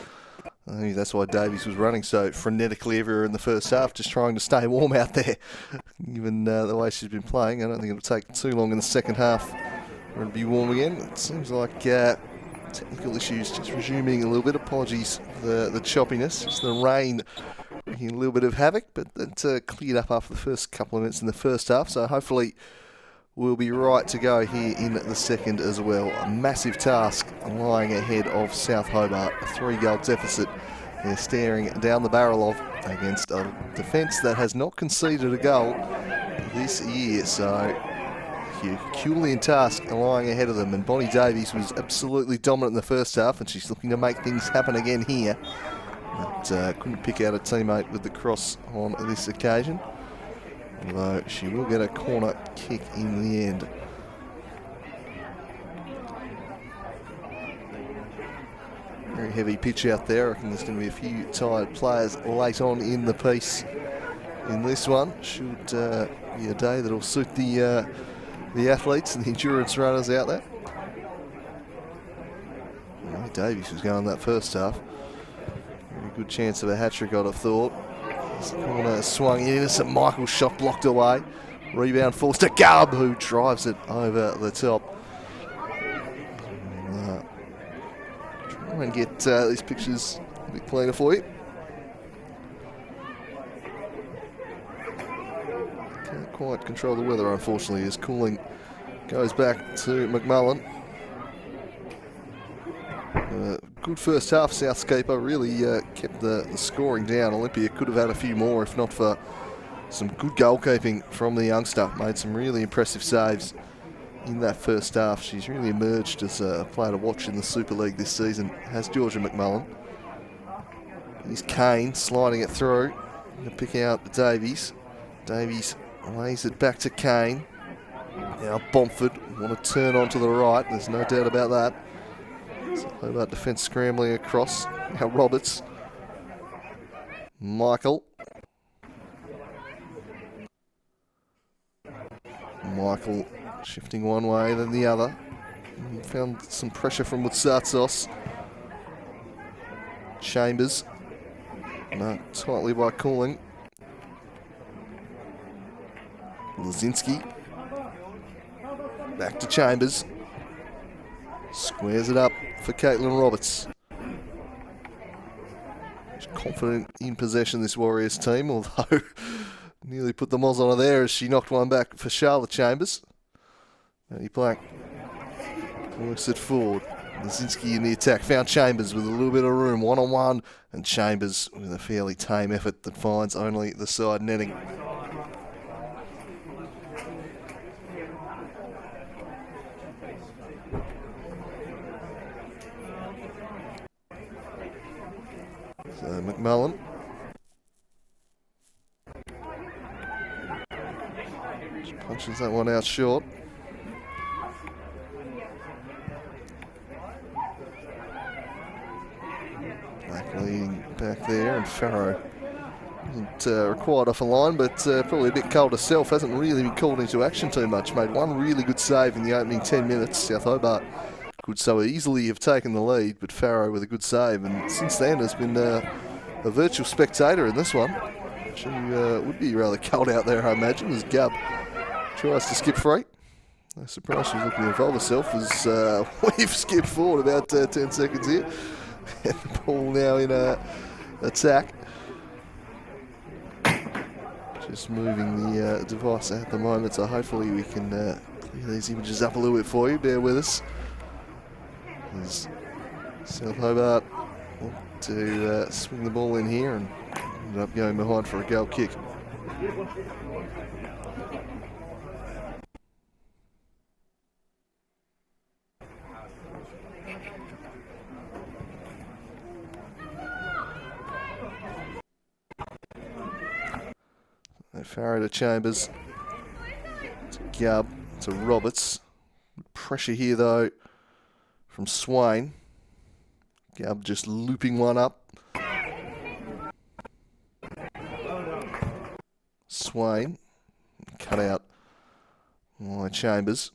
I think that's why Davies was running so frenetically everywhere in the first half, just trying to stay warm out there. Given the way she's been playing, I don't think it'll take too long in the second half for it to be warm again. It seems like technical issues just resuming a little bit. Apologies for the choppiness. It's the rain making a little bit of havoc, but it cleared up after the first couple of minutes in the first half, so hopefully we'll be right to go here in the second as well. A massive task lying ahead of South Hobart, a 3-goal deficit they're staring down the barrel of against a defence that has not conceded a goal this year, so Herculean task lying ahead of them. And Bonnie Davies was absolutely dominant in the first half, and she's looking to make things happen again here. But couldn't pick out a teammate with the cross on this occasion, although she will get a corner kick in the end. Very heavy pitch out there. I reckon there's going to be a few tired players late on in the piece in this one. Should be a day that'll suit the athletes and the endurance runners out there. Well, Davies was going that first half. Very good chance of a hat-trick, I'd have thought. Corner swung in, St Michael's shot blocked away. Rebound falls to Gubb, who drives it over the top. Try and get these pictures a bit cleaner for you. Can't quite control the weather, unfortunately, as cooling goes back to McMullen. Good first half, Southscaper really kept the scoring down. Olympia could have had a few more if not for some good goalkeeping from the youngster. Made some really impressive saves in that first half. She's really emerged as a player to watch in the Super League this season, has Georgia McMullen. Here's Kane sliding it through. Going to pick out Davies. Davies lays it back to Kane. Now Bomford want to turn onto the right, there's no doubt about that. So Hobart defence scrambling across. Now Roberts. Michael shifting one way, then the other. He found some pressure from Wutsatsos. Chambers. Marked tightly by Cooling. Lazinski. Back to Chambers. Squares it up for Caitlin Roberts. She's confident in possession, this Warriors team, although nearly put the moz on her there as she knocked one back for Charlotte Chambers. Maddie Black works it forward. Lazinski in the attack, found Chambers with a little bit of room, one-on-one, and Chambers with a fairly tame effort that finds only the side netting. So McMullen. Just punches that one out short. Black leading back there, and Farrow isn't required off a line, but probably a bit cold herself. Hasn't really been called into action too much. Made one really good save in the opening 10 minutes. South Hobart could so easily have taken the lead, but Farrow with a good save, and since then has been a virtual spectator in this one. She would be rather cold out there, I imagine, as Gubb tries to skip free. No surprise she's looking to involve herself as we've skipped forward about 10 seconds here. And the ball now in attack. Just moving the device at the moment, so hopefully we can clear these images up a little bit for you. Bear with us. As South Hobart want to swing the ball in here and ended up going behind for a goal kick. Farrow to Chambers, to Gubb, to Roberts. Pressure here though from Swain. Gubb just looping one up. Swain. Cut out by Chambers.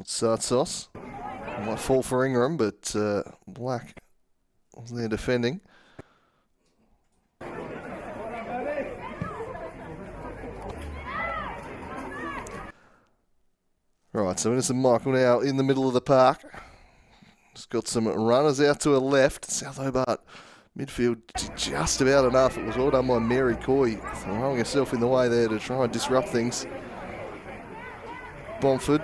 Sartsos might fall for Ingram, but Black was there defending. Right, so Innocent Michael now in the middle of the park. Just got some runners out to her left. South Hobart midfield just about enough. It was well done by Mary Coy, throwing herself in the way there to try and disrupt things. Bomford.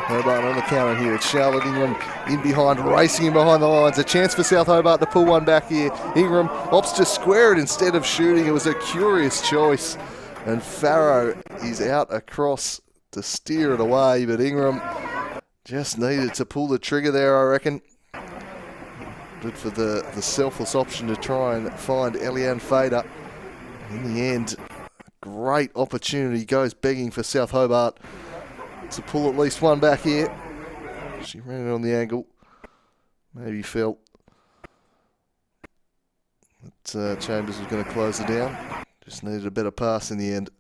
Hobart on the counter here. It's Charlotte Ingram in behind, racing in behind the lines. A chance for South Hobart to pull one back here. Ingram opts to square it instead of shooting. It was a curious choice. And Farrow is out across to steer it away, but Ingram just needed to pull the trigger there, I reckon. Good for the selfless option to try and find Eliane Fader. In the end, great opportunity goes begging for South Hobart to pull at least one back here. She ran it on the angle. Maybe felt that Chambers was going to close it down. Just needed a better pass in the end.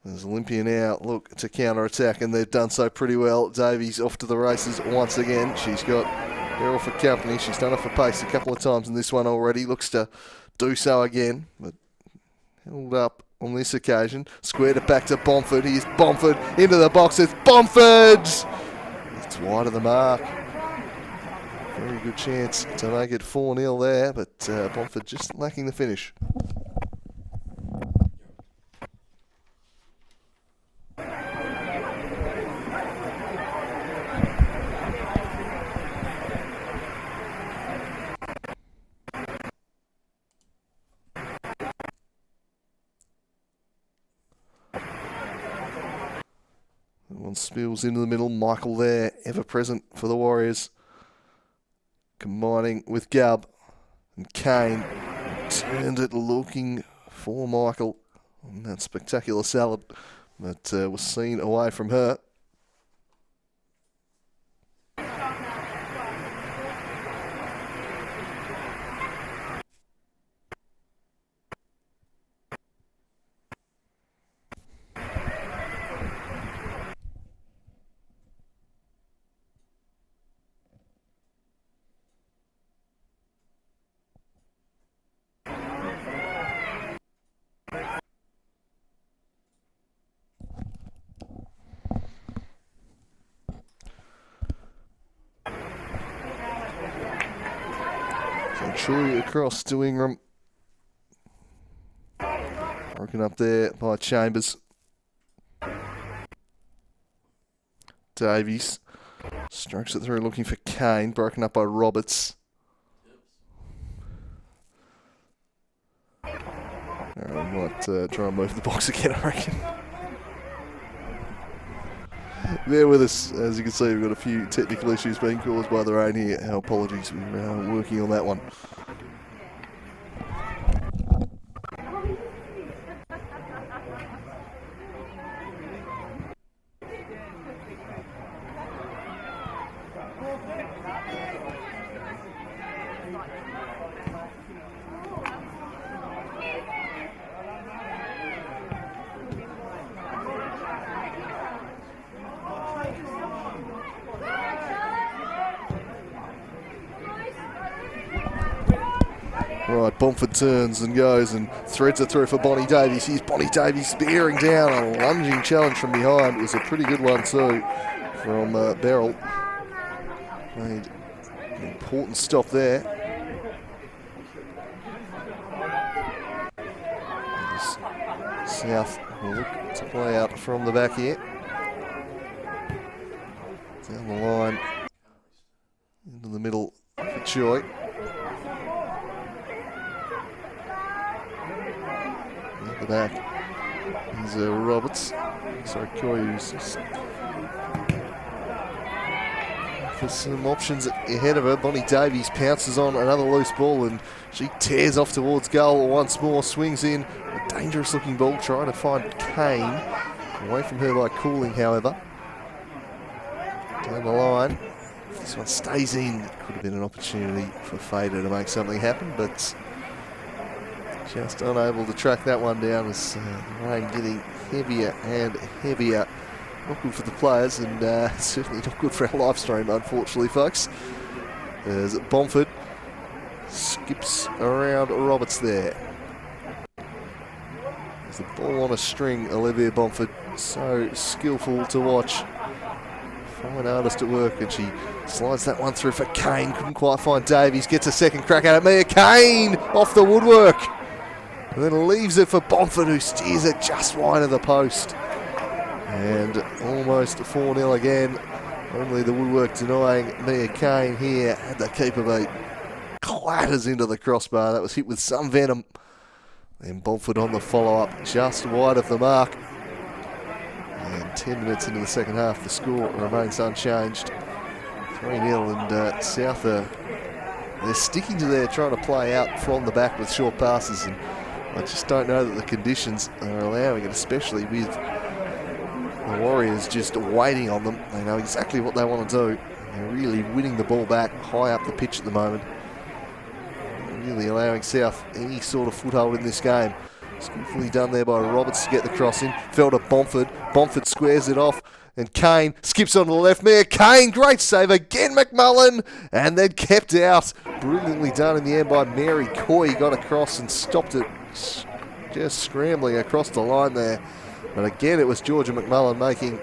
There's Olympia now. Look, it's a counter-attack, and they've done so pretty well. Davies off to the races once again. She's got Beryl for company. She's done it for pace a couple of times in this one already. Looks to do so again, but held up on this occasion. Squared it back to Bomford. Here's Bomford into the box. It's Bomford! It's wide of the mark. Very good chance to make it 4-0 there, but Bomford just lacking the finish. One spills into the middle. Michael there, ever present for the Warriors. Combining with Gab. And Kane turned it looking for Michael on that spectacular salad that was seen away from her. Troy across to Ingram. Broken up there by Chambers. Davies strokes it through looking for Kane. Broken up by Roberts. I might try and move the box again, I reckon. Bear with us. As you can see, we've got a few technical issues being caused by the rain here. Our apologies. We're working on that one. Right, Bomford turns and goes and threads it through for Bonnie Davies. Here's Bonnie Davies bearing down. A lunging challenge from behind. It was a pretty good one too from Beryl. Made an important stop there. South will look to play out from the back here. Down the line into the middle for Choi. At the back is Roberts. Sorry, Coy, who's just There's some options ahead of her. Bonnie Davies pounces on another loose ball and she tears off towards goal once more, swings in. A dangerous looking ball, trying to find Kane. Away from her by Cooling, however. Down the line. If this one stays in, it could have been an opportunity for Fader to make something happen, but just unable to track that one down as the rain getting heavier and heavier. Not good for the players and certainly not good for our live stream, unfortunately, folks. As Bomford skips around Roberts there. There's the ball on a string, Olivia Bomford. So skillful to watch. Fine artist at work, and she slides that one through for Kane. Couldn't quite find Davies. Gets a second crack at it. Mia Kane off the woodwork. And then leaves it for Bomford, who steers it just wide of the post. And almost 4-0 again. Only the woodwork denying Mia Kane here. Had the keeper beat. Clatters into the crossbar. That was hit with some venom. Then Bomford on the follow-up, just wide of the mark. And 10 minutes into the second half, the score remains unchanged. 3-0, and South they're sticking to there, trying to play out from the back with short passes. And I just don't know that the conditions are allowing it, especially with the Warriors just waiting on them. They know exactly what they want to do. They're really winning the ball back high up the pitch at the moment. Really allowing South any sort of foothold in this game. Skillfully done there by Roberts to get the cross in. Fell to Bomford. Bomford squares it off. And Kane skips on to the left. Mia Kane, great save again, McMullen. And then kept out. Brilliantly done in the end by Mary Coy. Got across and stopped it. Just scrambling across the line there. But again, it was Georgia McMullen making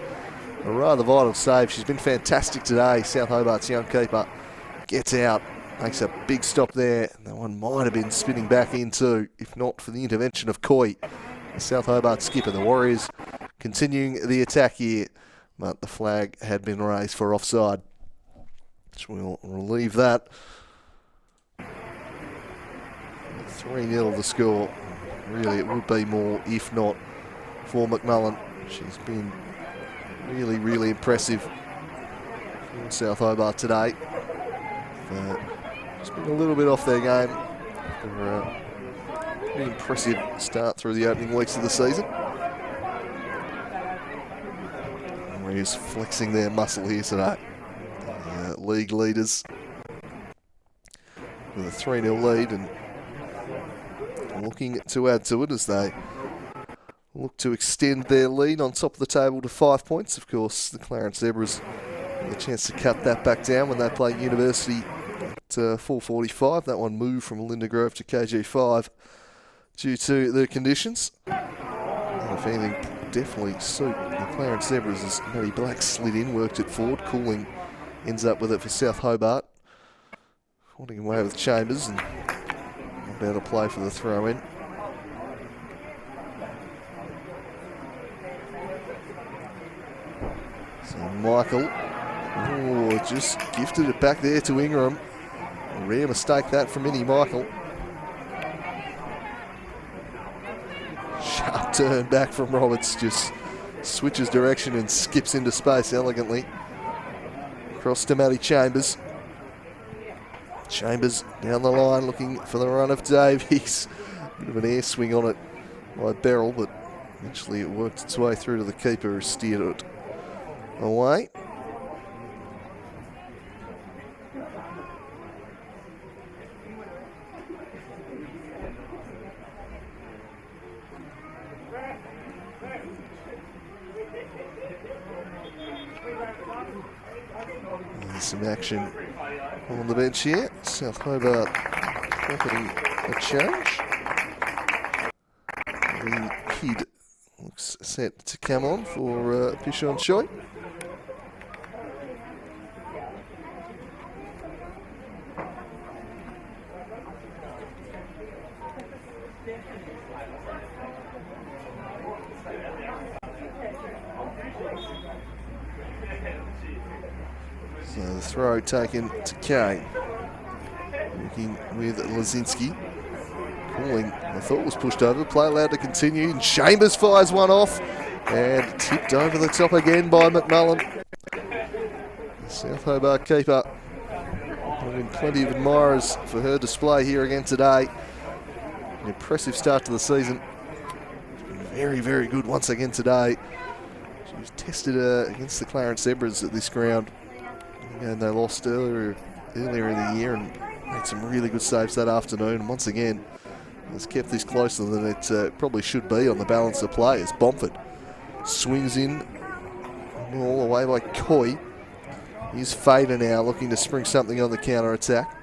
a rather vital save. She's been fantastic today. South Hobart's young keeper gets out, makes a big stop there. That one might have been spinning back in too, if not for the intervention of Coy, the South Hobart skipper. The Warriors continuing the attack here, but the flag had been raised for offside. So we'll relieve that. 3-0 the score. Really, it would be more if not for McMullen. She's been really, really impressive for South Hobart today. Just been a little bit off their game after a pretty impressive start through the opening weeks of the season. Warriors flexing their muscle here today. The league leaders with a 3-0 lead and looking to add to it as they look to extend their lead on top of the table to 5 points. Of course, the Clarence Zebras have a chance to cut that back down when they play University at 4:45. That one moved from Linda Grove to KG5 due to the conditions. And if anything, definitely suit the Clarence Zebras as Matty Black slid in, worked it forward. Cooling ends up with it for South Hobart. Holding away with Chambers and about to play for the throw-in. So Michael, just gifted it back there to Ingram. A rare mistake that from Minnie Michael. Sharp turn back from Roberts, just switches direction and skips into space elegantly. Across to Matty Chambers. Chambers down the line looking for the run of Davies. Bit of an air swing on it by Beryl, but eventually it worked its way through to the keeper who steered it away. There's some action on the bench here. South Hobart profiting a change. The kid looks set to come on for Pishon Choi. So the throw taken to Kane. Working with Lazinski. Cooling, I thought was pushed over. Play allowed to continue. And Chambers fires one off. And tipped over the top again by McMullen. South Hobart keeper having plenty of admirers for her display here again today. An impressive start to the season. Very, very good once again today. She was tested against the Clarence Zebras at this ground. And they lost earlier in the year and made some really good saves that afternoon. And once again, has kept this closer than it probably should be on the balance of play as Bomford swings in all the way by Coy. Here's Fader now looking to spring something on the counter-attack.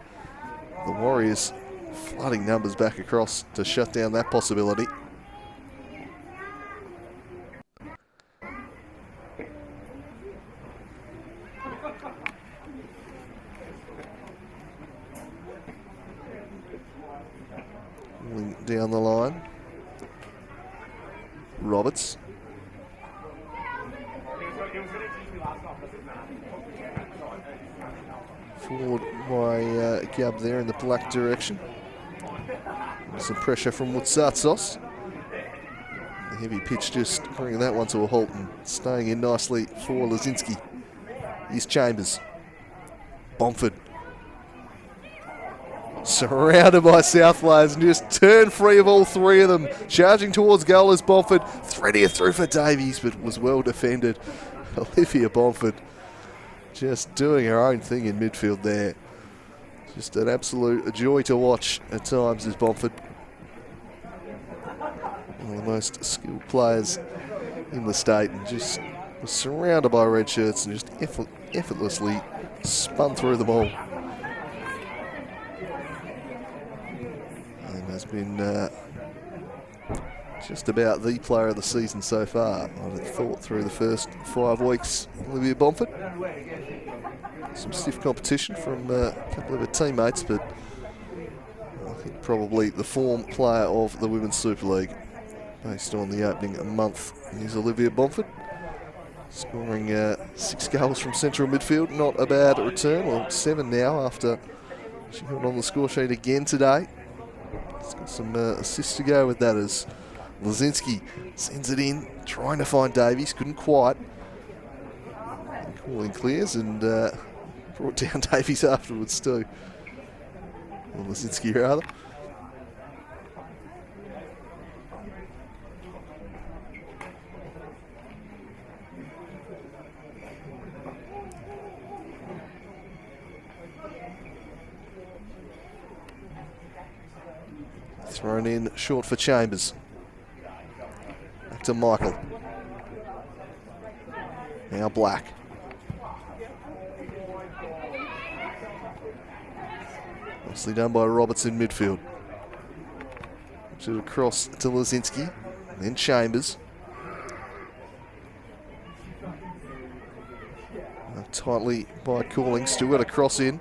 The Warriors flooding numbers back across to shut down that possibility. Down the line. Roberts. Forward by Gab there in the black direction. Some pressure from Wutsatsos. The heavy pitch just bringing that one to a halt and staying in nicely for Lazinski. Here's Chambers. Bomford. Surrounded by South players and just turned free of all three of them. Charging towards goal is Bomford. Threading it through for Davies, but was well defended. Olympia Bomford just doing her own thing in midfield there. Just an absolute joy to watch at times is Bomford. One of the most skilled players in the state and just was surrounded by red shirts and just effortlessly spun through them all. Has been just about the player of the season so far, I'd have thought, through the first 5 weeks. Olivia Bomford. Some stiff competition from a couple of her teammates, but I think probably the form player of the Women's Super League, based on the opening month, is Olivia Bomford. Scoring 6 goals from central midfield, not a bad return. Well, 7 now after she got on the score sheet again today. It's got some assists to go with that as Lazinski sends it in, trying to find Davies, couldn't quite. And calling clears and brought down Davies afterwards too. Or Lazinski rather. Thrown in short for Chambers. Back to Michael. Now Black. Nicely done by Roberts in midfield. Across to Lazinski. Then Chambers. Tightly by Calling. Still got a cross in.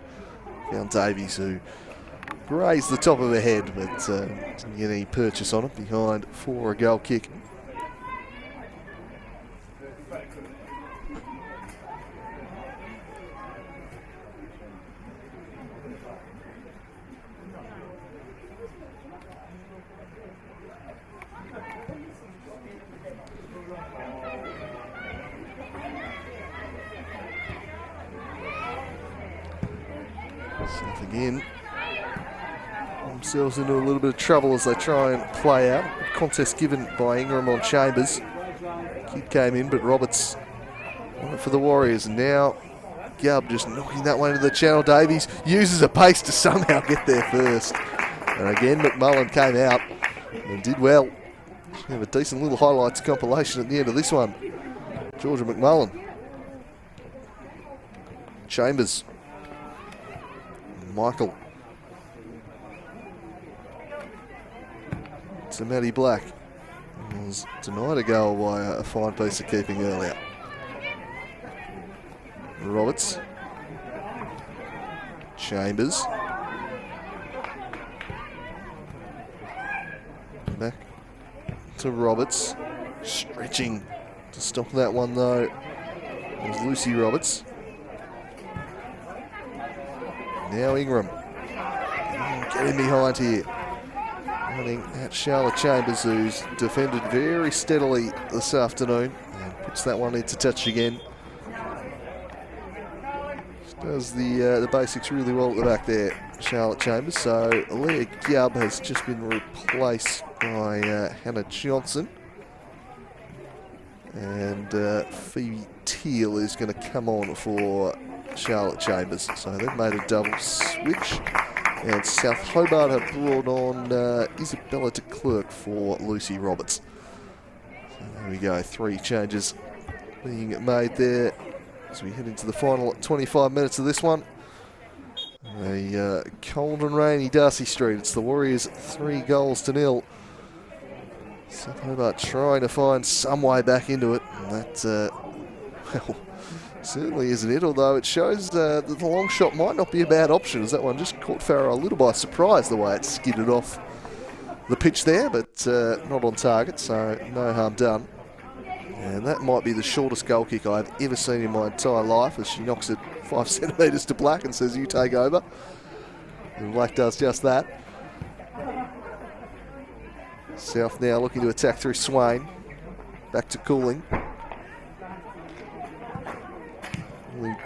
Found Davies who grazed the top of her head, but didn't get any purchase on it behind for a goal kick. South again. Themselves into a little bit of trouble as they try and play out. Contest given by Ingram on Chambers. Kid came in, but Roberts won it for the Warriors. And now Gubb just knocking that one into the channel. Davies uses a pace to somehow get there first. And again, McMullen came out and did well. We have a decent little highlights compilation at the end of this one. Georgia McMullen. Chambers. Michael. To Maddie Black. Was denied a goal by a fine piece of keeping earlier. Roberts. Chambers. Back to Roberts. Stretching to stop that one though. It was Lucy Roberts. Now Ingram. Getting behind here. Running at Charlotte Chambers, who's defended very steadily this afternoon. And puts that one into touch again. Does the basics really well at the back there, Charlotte Chambers. So Leah Gubb has just been replaced by Hannah Johnson. And Phoebe Teal is going to come on for Charlotte Chambers. So they've made a double switch. And South Hobart have brought on Isabella de Klerk for Lucy Roberts. So there we go, 3 changes being made there as we head into the final 25 minutes of this one. A cold and rainy Darcy Street. It's the Warriors 3 goals to 0. South Hobart trying to find some way back into it. And that, well, certainly isn't it, although it shows that the long shot might not be a bad option, as that one just caught Farrow a little by surprise the way it skidded off the pitch there, but not on target, so no harm done. And that might be the shortest goal kick I've ever seen in my entire life, as she knocks it 5 centimetres to Black and says, "You take over." And Black does just that. South now looking to attack through Swain. Back to Cooling.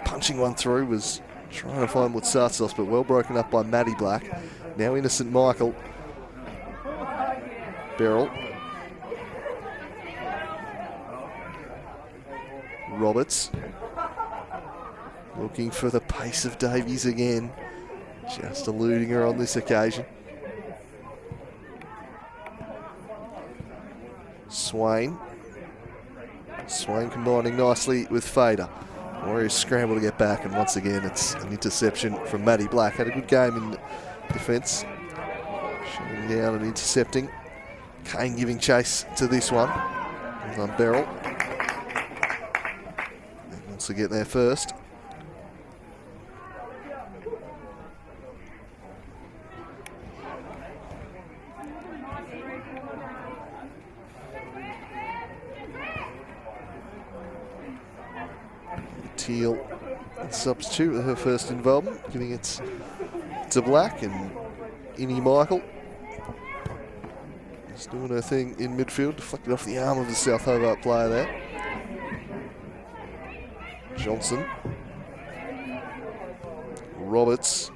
Punching one through, was trying to find Mutsatos, but well broken up by Maddie Black. Now Innocent Michael. Beryl. Roberts. Looking for the pace of Davies again. Just eluding her on this occasion. Swain. Swain combining nicely with Fader. Warriors scramble to get back, and once again it's an interception from Maddie Black. Had a good game in defence, shutting down and intercepting. Kane giving chase to this one. On Beryl. And wants to get there first. Teal substitute with her first involvement, giving it to Black, and Innie Michael just doing her thing in midfield, deflected off the arm of the South Hobart player there. Johnson. Roberts.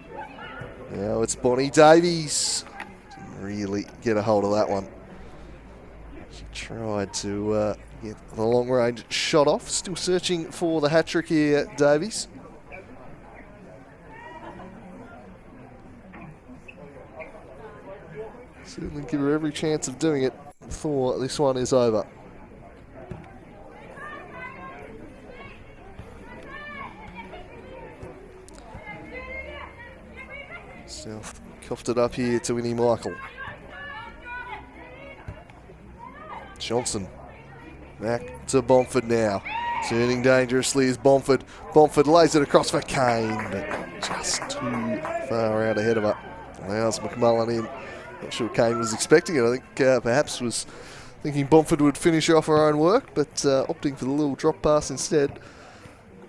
Now it's Bonnie Davies. Didn't really get a hold of that one. She tried to get the long range shot off. Still searching for the hat trick here, Davies. Certainly give her every chance of doing it before this one is over. South coughed it up here to Winnie Michael. Johnson. Back to Bomford now. Turning dangerously is Bomford. Bomford lays it across for Kane, but just too far out ahead of her. Allows McMullen in. Not sure Kane was expecting it. I think perhaps was thinking Bomford would finish off her own work, but opting for the little drop pass instead.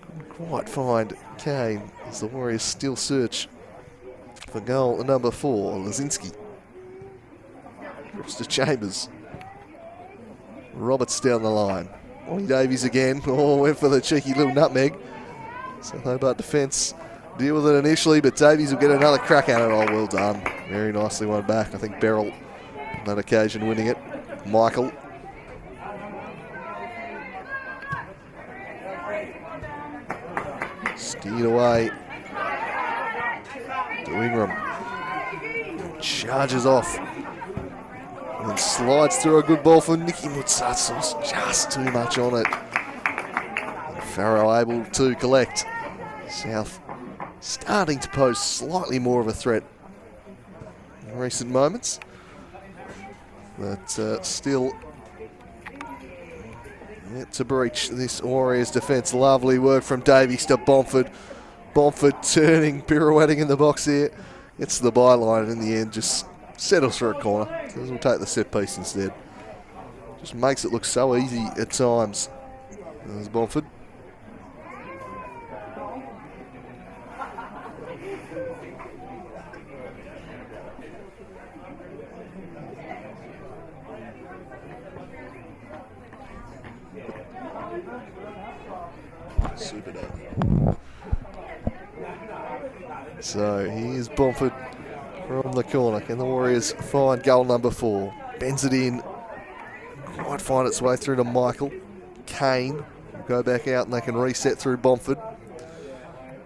Couldn't quite find Kane as the Warriors still search for goal number 4, Lazinski. Drops to Chambers. Roberts down the line. Bonnie Davies again. Oh, went for the cheeky little nutmeg. South Hobart defence deal with it initially, but Davies will get another crack at it. Oh, well done. Very nicely won back. I think Beryl on that occasion winning it. Michael. Steered away to Ingram. Charges off. And slides through a good ball for Nikki Mutsatos. Just too much on it. And Farrow able to collect. South starting to pose slightly more of a threat in recent moments. But still yet to breach this Warriors defence. Lovely work from Davies to Bomford. Bomford turning, pirouetting in the box here. Gets to the byline and in the end just settles for a corner. We'll take the set piece instead. Just makes it look so easy at times. There's Bomford. Super dog. So here's Bomford from the corner. Can the Warriors find goal number 4? Bends it in. Might find its way through to Michael. Kane will go back out and they can reset through Bomford.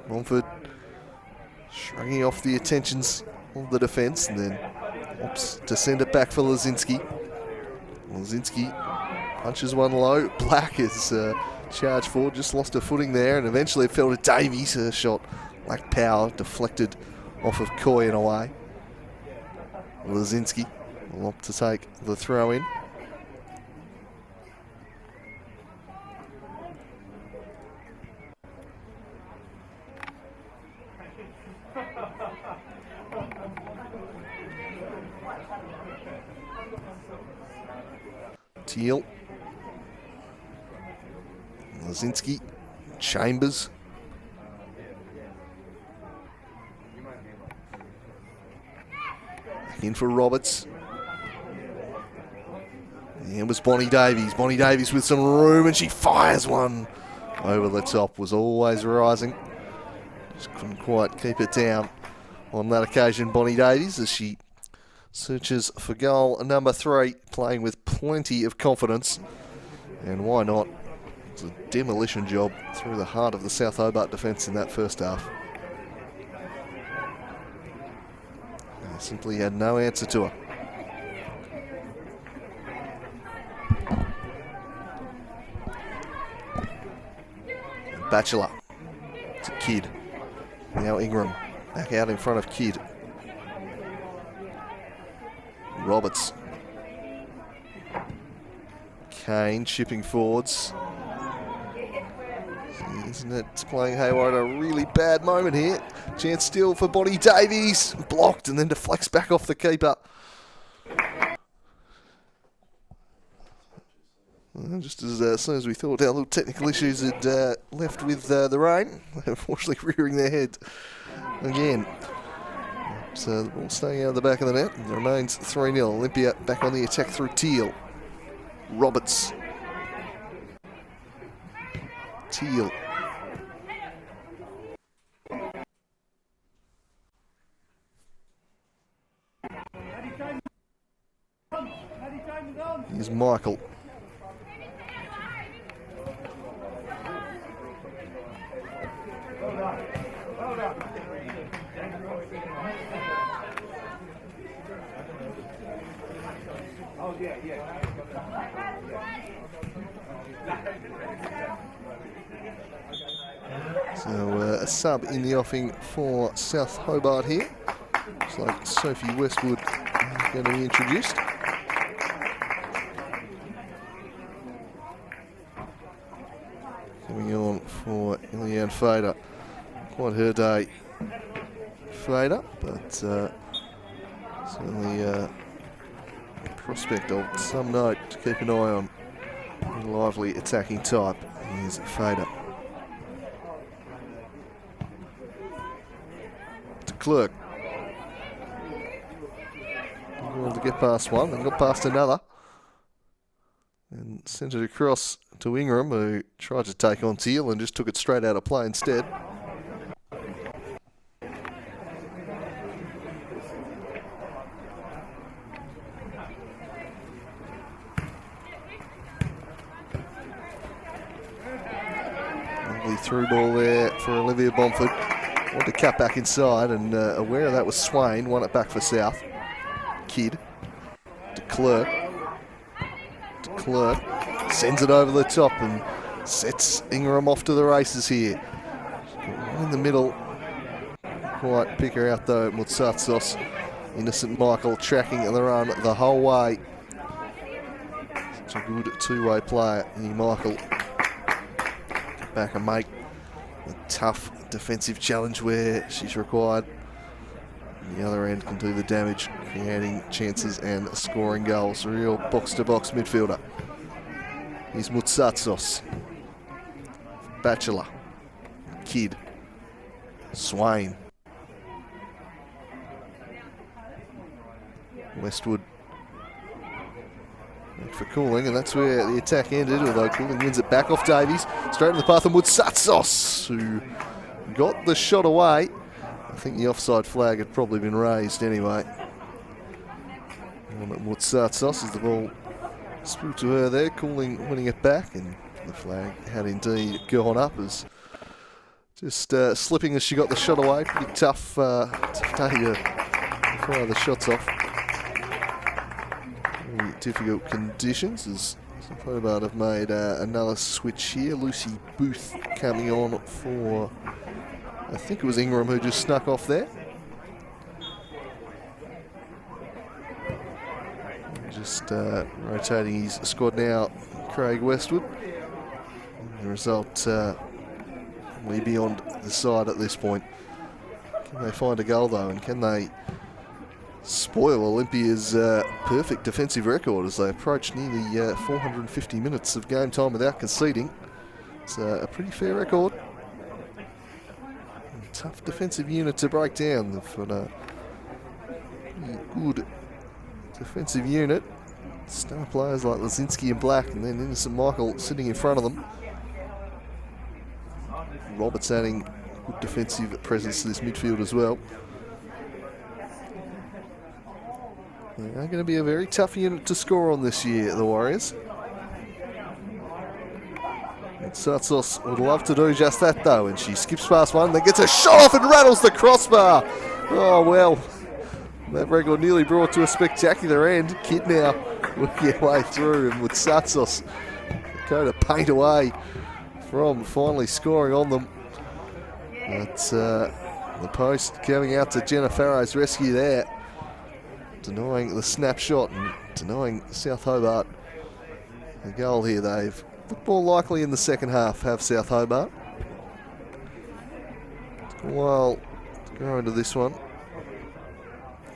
Bomford shrugging off the attentions of the defence and then opts to send it back for Lazinski. Lazinski punches one low. Black is charged forward, just lost her footing there, and eventually it fell to Davies. Her shot lacked power, deflected off of Coy and away. Lazinski will opt to take the throw in. Teal. Lazinski. Chambers. Back in for Roberts. And it was Bonnie Davies. Bonnie Davies with some room and she fires one over the top. Was always rising. Just couldn't quite keep it down on that occasion, Bonnie Davies, as she searches for goal number 3, playing with plenty of confidence. And why not? It's a demolition job through the heart of the South Hobart defence in that first half. They simply had no answer to her. Batchelor to Kidd. Now Ingram back out in front of Kidd. Roberts. Kane chipping forwards. Isn't it playing haywire at a really bad moment here? Chance still for Bonnie Davies. Blocked and then deflects back off the keeper. Just as soon as we thought our little technical issues had left with the rain, unfortunately rearing their head again. So the ball staying out of the back of the net. It remains 3-0. Olympia back on the attack through Teal. Roberts. Teal. Here's Michael. So a sub in the offing for South Hobart here. Looks like Sophie Westwood is going to be introduced. Coming on for Iliane Fader. Quite her day, Fader, but certainly a prospect of some note to keep an eye on. A lively attacking type is Fader. To Clerk. Didn't want to get past one and got past another. And sent it across to Ingram, who tried to take on Teal and just took it straight out of play instead. Lovely through ball there for Olivia Bomford. Wanted to cut back inside, and aware of that was Swain. Won it back for South. Kidd to Clerk. Clerk sends it over the top and sets Ingram off to the races here. In the middle, quite pick her out though. Mutsatsos, Innocent Michael tracking the run the whole way. Such a good two-way player. Michael get back and make a tough defensive challenge where she's required. On the other end can do the damage, creating chances and scoring goals. A real box-to-box midfielder. Here's Mutsatsos. Batchelor. Kidd. Swain. Westwood. Went for Cooling, and that's where the attack ended, although Cooling wins it back off Davies. Straight in the path of Mutsatsos, who got the shot away. I think the offside flag had probably been raised anyway. On at Mutsatos as the ball spooked to her there, Cooling winning it back, and the flag had indeed gone up as just slipping as she got the shot away. Pretty tough day to fire the shots off. Very difficult conditions as Hobart have made another switch here. Lucy Booth coming on for, I think it was Ingram who just snuck off there. Just rotating his squad now, Craig Westwood. And the result way beyond the side at this point. Can they find a goal though, and can they spoil Olympia's perfect defensive record as they approach nearly 450 minutes of game time without conceding? It's a pretty fair record. A tough defensive unit to break down. They've got a pretty good defensive unit. Star players like Lazinski and Black, and then Innocent Michael sitting in front of them. Roberts adding good defensive presence to this midfield as well. They are going to be a very tough unit to score on this year, the Warriors. And Tsatsos would love to do just that though, and she skips past one, then gets a shot off and rattles the crossbar. Oh well, that record nearly brought to a spectacular end. Kidd now working her way through, and with Tsatsos go to paint away from finally scoring on them. But the post coming out to Jenna Farrow's rescue there, denying the snapshot and denying South Hobart the goal here. They've looked more likely in the second half, have South Hobart. Well, to go into this one,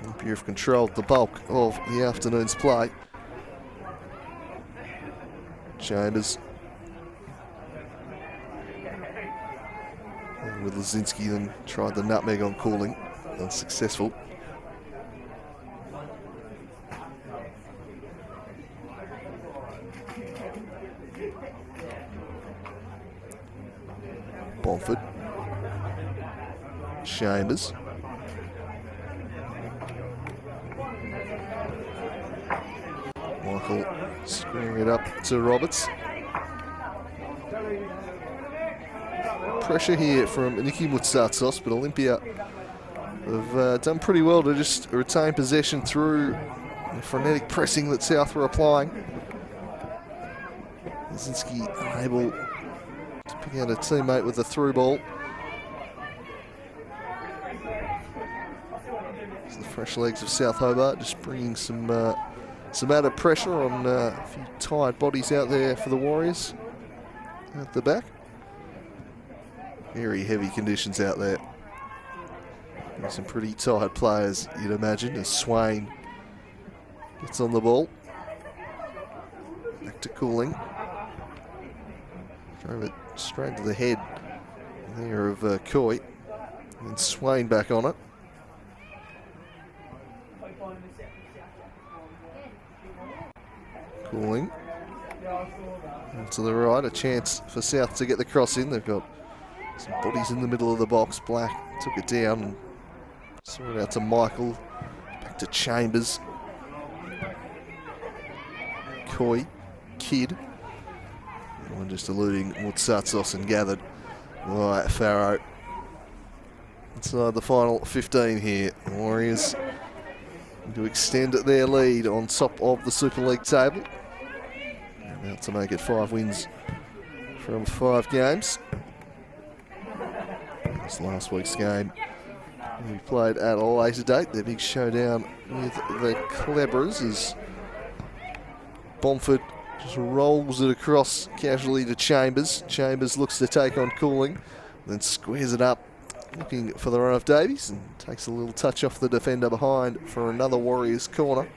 Olympia have controlled the bulk of the afternoon's play. Chambers. And with Lazinski then tried the nutmeg on Cooling, unsuccessful. Bomford. Chambers. Michael screwing it up to Roberts. Pressure here from Nikki Mutsatos, but Olympia have done pretty well to just retain possession through the frenetic pressing that South were applying. Lazinski able to pick out a teammate with a through ball. It's the fresh legs of South Hobart just bringing some added pressure on a few tired bodies out there for the Warriors at the back. Very heavy conditions out there. Some pretty tired players, you'd imagine, as Swain gets on the ball. Back to Cooling. Drove it straight to the head there of Coy. And then Swain back on it. Cooling. And to the right, a chance for South to get the cross in. They've got some bodies in the middle of the box. Black took it down and saw it out to Michael. Back to Chambers. Coy. Kidd. One just eluding Mutsatos and gathered by Farrow. Inside the final 15 here. The Warriors to extend their lead on top of the Super League table. They're about to make it 5 wins from 5 games. This last week's game we played at a later date. Their big showdown with the Cleberers as Bomford just rolls it across casually to Chambers. Chambers looks to take on Cooling, then squares it up, looking for the run of Davies, and takes a little touch off the defender behind for another Warriors corner.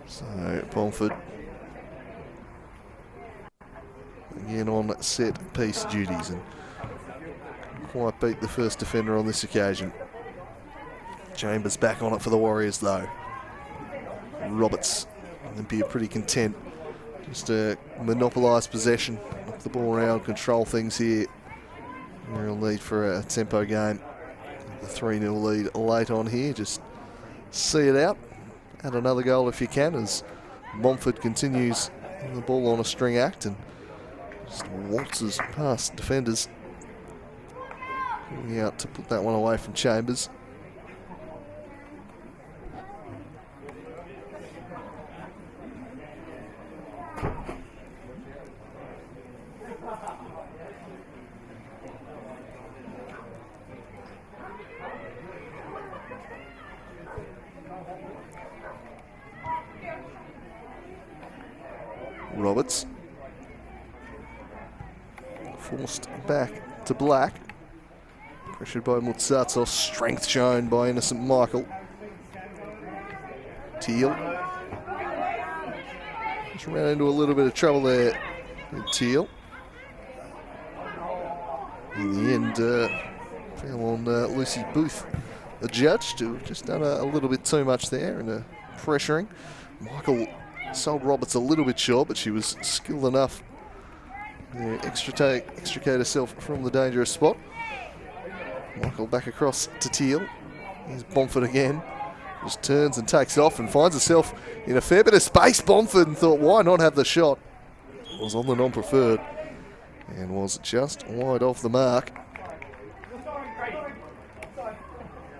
So Bomford again on set piece duties, and quite beat the first defender on this occasion. Chambers back on it for the Warriors though. Roberts, Olympia pretty content. Just to monopolise possession, knock the ball around, control things here. Real need for a tempo game. The 3-0 lead late on here. Just see it out. Add another goal if you can as Montfort continues the ball on a string act and just waltzes past defenders. Going out to put that one away from Chambers. Roberts forced back to Black. Pressured by Mutsatsos. Strength shown by Innocent Michael. Teal. Just ran into a little bit of trouble there with Teal. In the end, fell on Lucy Booth, the judge, who just done a little bit too much there and pressuring. Michael sold Roberts a little bit short, but she was skilled enough to extricate herself from the dangerous spot. Michael back across to Teal. Here's Bomford again. Just turns and takes off and finds herself in a fair bit of space. Bomford and thought, why not have the shot? Was on the non-preferred and was just wide off the mark.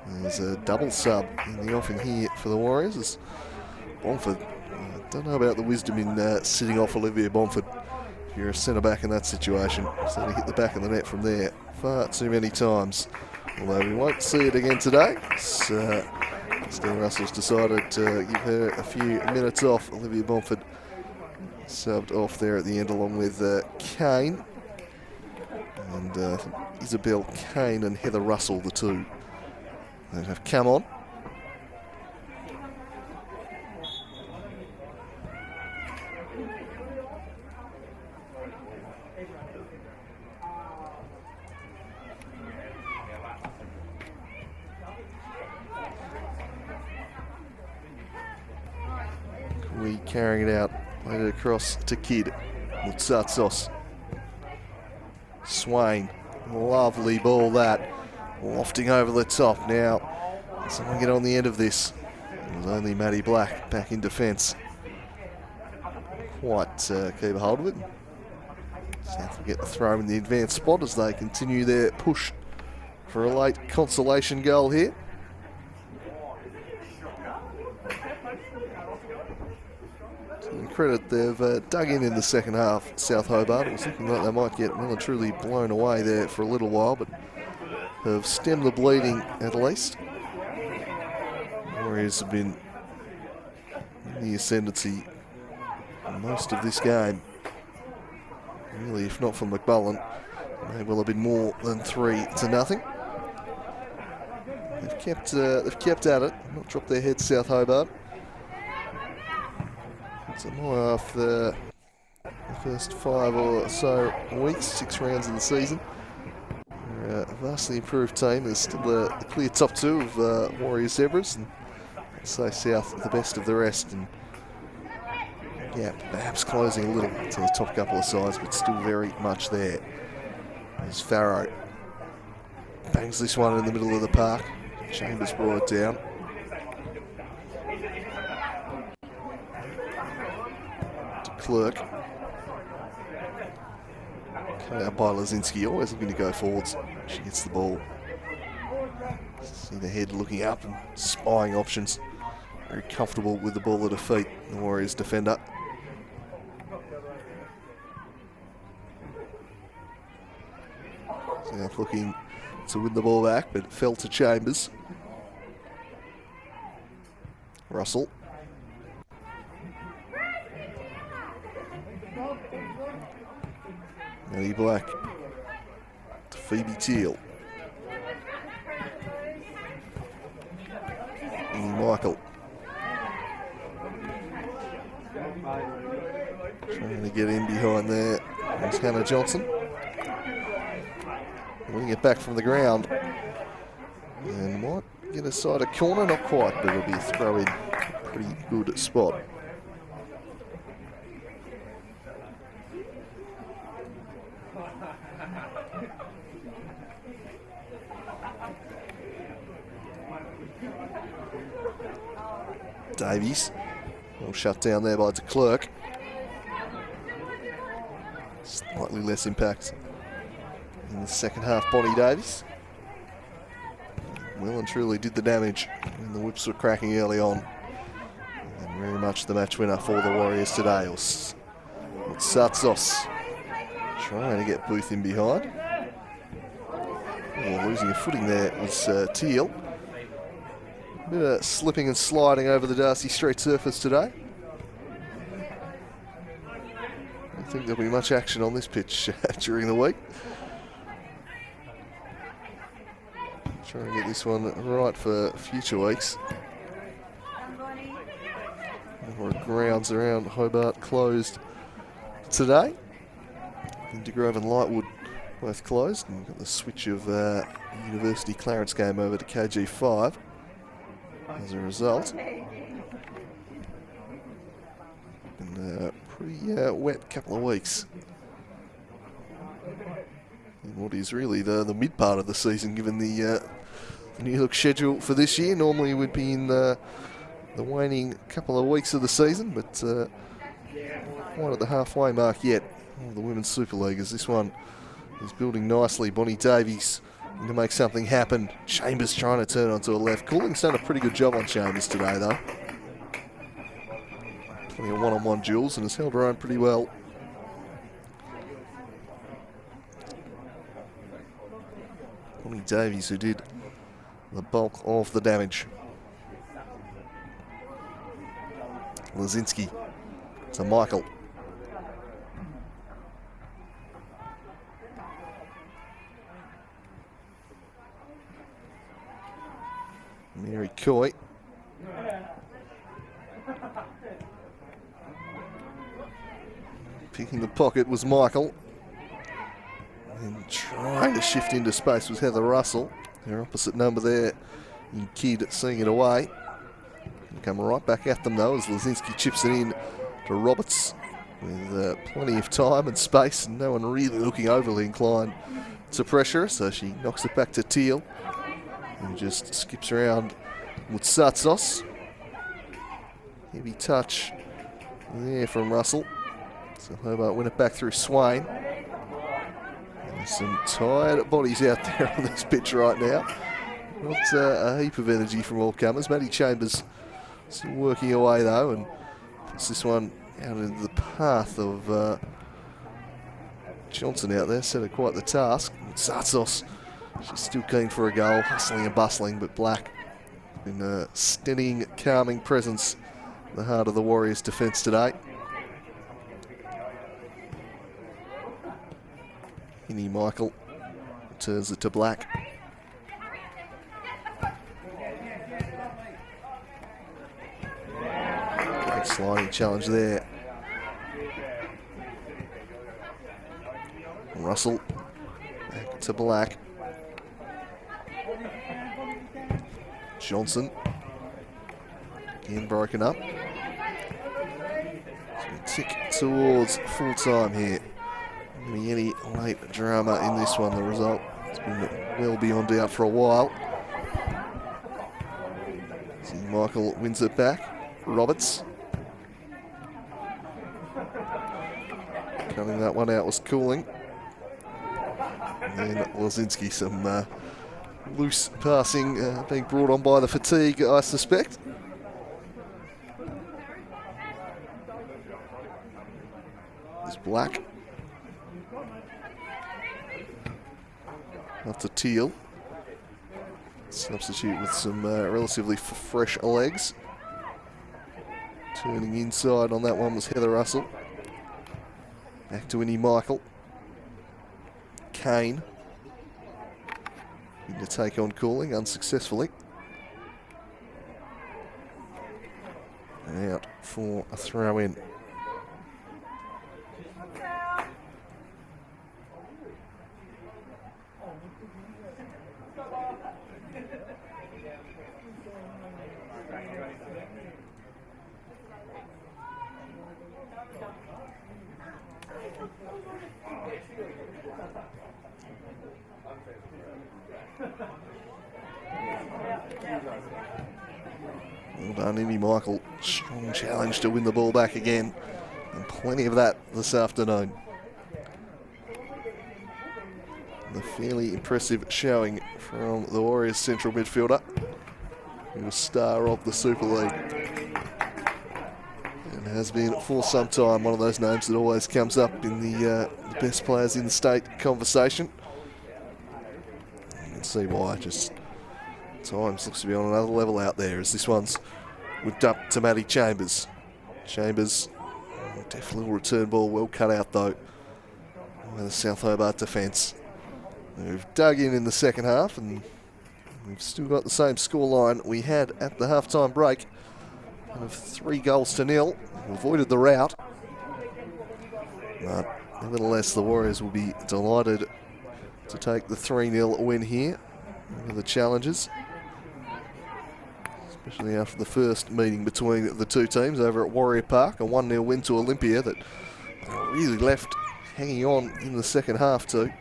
There's a double sub in the offing here for the Warriors as Bomford. Don't know about the wisdom in sitting off Olivia Bomford. If you're a centre-back in that situation, so to hit the back of the net from there far too many times. Although we won't see it again today. So, Stan Russell's decided to give her a few minutes off. Olivia Bomford subbed off there at the end along with Kane. And Isabel Kane and Heather Russell, the two that have come on. We carrying it out, played it across to Kidd. Mutsatsos. Swain, lovely ball that, lofting over the top. Now, someone get on the end of this. It was only Maddie Black back in defence. Quite keep a hold of it. South will get the throw in the advanced spot as they continue their push for a late consolation goal here. Credit, they've dug in the second half, South Hobart. It was looking like they might get well and truly blown away there for a little while, but have stemmed the bleeding at least. Warriors have been in the ascendancy most of this game. Really, if not for McMullen, it may well have been more than 3-0. They've kept at it, not dropped their heads, South Hobart. So more off the first 5 or so weeks, 6 rounds of the season. They're a vastly improved team. There's still the clear top 2 of Warriors Zebras, and I'd say South the best of the rest. And yeah, perhaps closing a little to the top couple of sides, but still very much there. There's Farrow. Bangs this one in the middle of the park. Chambers brought it down. Clerk. Cut out by Lazinski, always looking to go forwards. She gets the ball. See the head looking up and spying options. Very comfortable with the ball at her feet, the Warriors defender. South looking to win the ball back, but it fell to Chambers. Russell. Maddie Black to Phoebe Teal. And Michael. Trying to get in behind there. There's Hannah Johnson. winning it back from the ground. And might get a side a corner, not quite, but it'll be a throw in. Pretty good spot. Davies, all shut down there by de Klerk. Slightly less impact in the second half, Bonnie Davies. Well and truly did the damage, and the whips were cracking early on. And very much the match winner for the Warriors today. Satsos trying to get Booth in behind. Oh, losing a footing there was Teal. Bit of slipping and sliding over the Darcy Street surface today. I don't think there'll be much action on this pitch during the week. Try and get this one right for future weeks. More grounds around Hobart closed today. Digrove and Lightwood both closed, and we've got the switch of University Clarence game over to KG5 as a result. And a pretty wet couple of weeks in what is really the mid part of the season, given the new look schedule for this year. Normally we'd be in the waning couple of weeks of the season, but quite at the halfway mark yet of the Women's Super League, as this one is building nicely. Bonnie Davies to make something happen. Chambers trying to turn onto a left. Cooling's done a pretty good job on Chambers today, though. Plenty of one-on-one duels and has held her own pretty well. Bonnie Davies, who did the bulk of the damage. Lazinski to Michael. Mary Coy. Picking the pocket was Michael. And trying to shift into space was Heather Russell. Her opposite number there in Kidd, seeing it away. Come right back at them though as Lazinski chips it in to Roberts with plenty of time and space, and no one really looking overly inclined to pressure, so she knocks it back to Teal, who just skips around with Satsos. Heavy touch there from Russell. So Hobart win it back through Swain. And there's some tired bodies out there on this pitch right now. Not a heap of energy from all comers. Maddie Chambers still working away though, and puts this one out into the path of Johnson out there. Set her quite the task. Satsos, she's still keen for a goal, hustling and bustling, but Black in a steadying, calming presence in the heart of the Warriors' defence today. Hinnie Michael turns it to Black. Great sliding challenge there. Russell back to Black. Johnson again broken up. So we tick towards full time here. Not going to be any late drama in this one. The result has been well beyond doubt for a while. See, Michael wins it back. Roberts. Cutting that one out was Cooling. And then Lazinski, some loose passing being brought on by the fatigue, I suspect. There's Black. Up to Teal. Substitute with some relatively fresh legs. Turning inside on that one was Heather Russell. Back to Winnie Michael. Kane. To take on Cooling unsuccessfully. And out for a throw in. Indy Michael, strong challenge to win the ball back again. And plenty of that this afternoon. The fairly impressive showing from the Warriors central midfielder, who was star of the Super League. And has been for some time one of those names that always comes up in the best players in the state conversation. You can see why, just times looks to be on another level out there as this one's whipped up to Matty Chambers. Chambers, definitely will return ball, well cut out though by the South Hobart defence. We've dug in the second half and we've still got the same scoreline we had at the half-time break of 3-0. We avoided the rout, but nevertheless the Warriors will be delighted to take the 3-0 win here over the challengers, especially after the first meeting between the two teams over at Warrior Park, a 1-0 win to Olympia that really left hanging on in the second half too.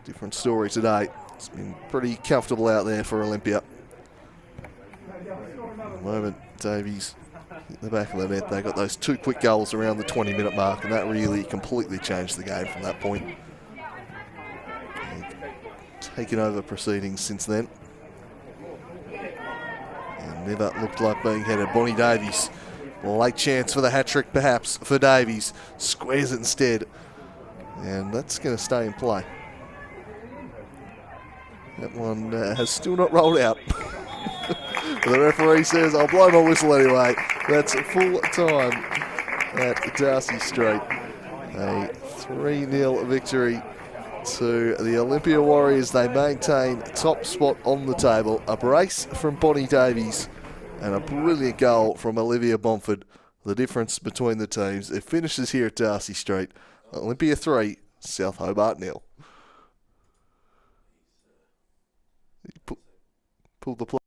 Different story today. It's been pretty comfortable out there for Olympia. At the moment, Davies hit the back of the net. They got those 2 quick goals around the 20-minute mark, and that really completely changed the game from that point. They've taken over proceedings since then. And never looked like being headed. Bonnie Davies, late chance for the hat-trick perhaps for Davies. Squares it instead. And that's going to stay in play. That one has still not rolled out. The referee says, I'll blow my whistle anyway. That's full time at Darcy St. A 3-0 victory to the Olympia Warriors. They maintain top spot on the table. A brace from Bonnie Davies and a brilliant goal from Olivia Bomford. The difference between the teams. It finishes here at Darcy St. Olympia 3, South Hobart 0. Pulled the plug.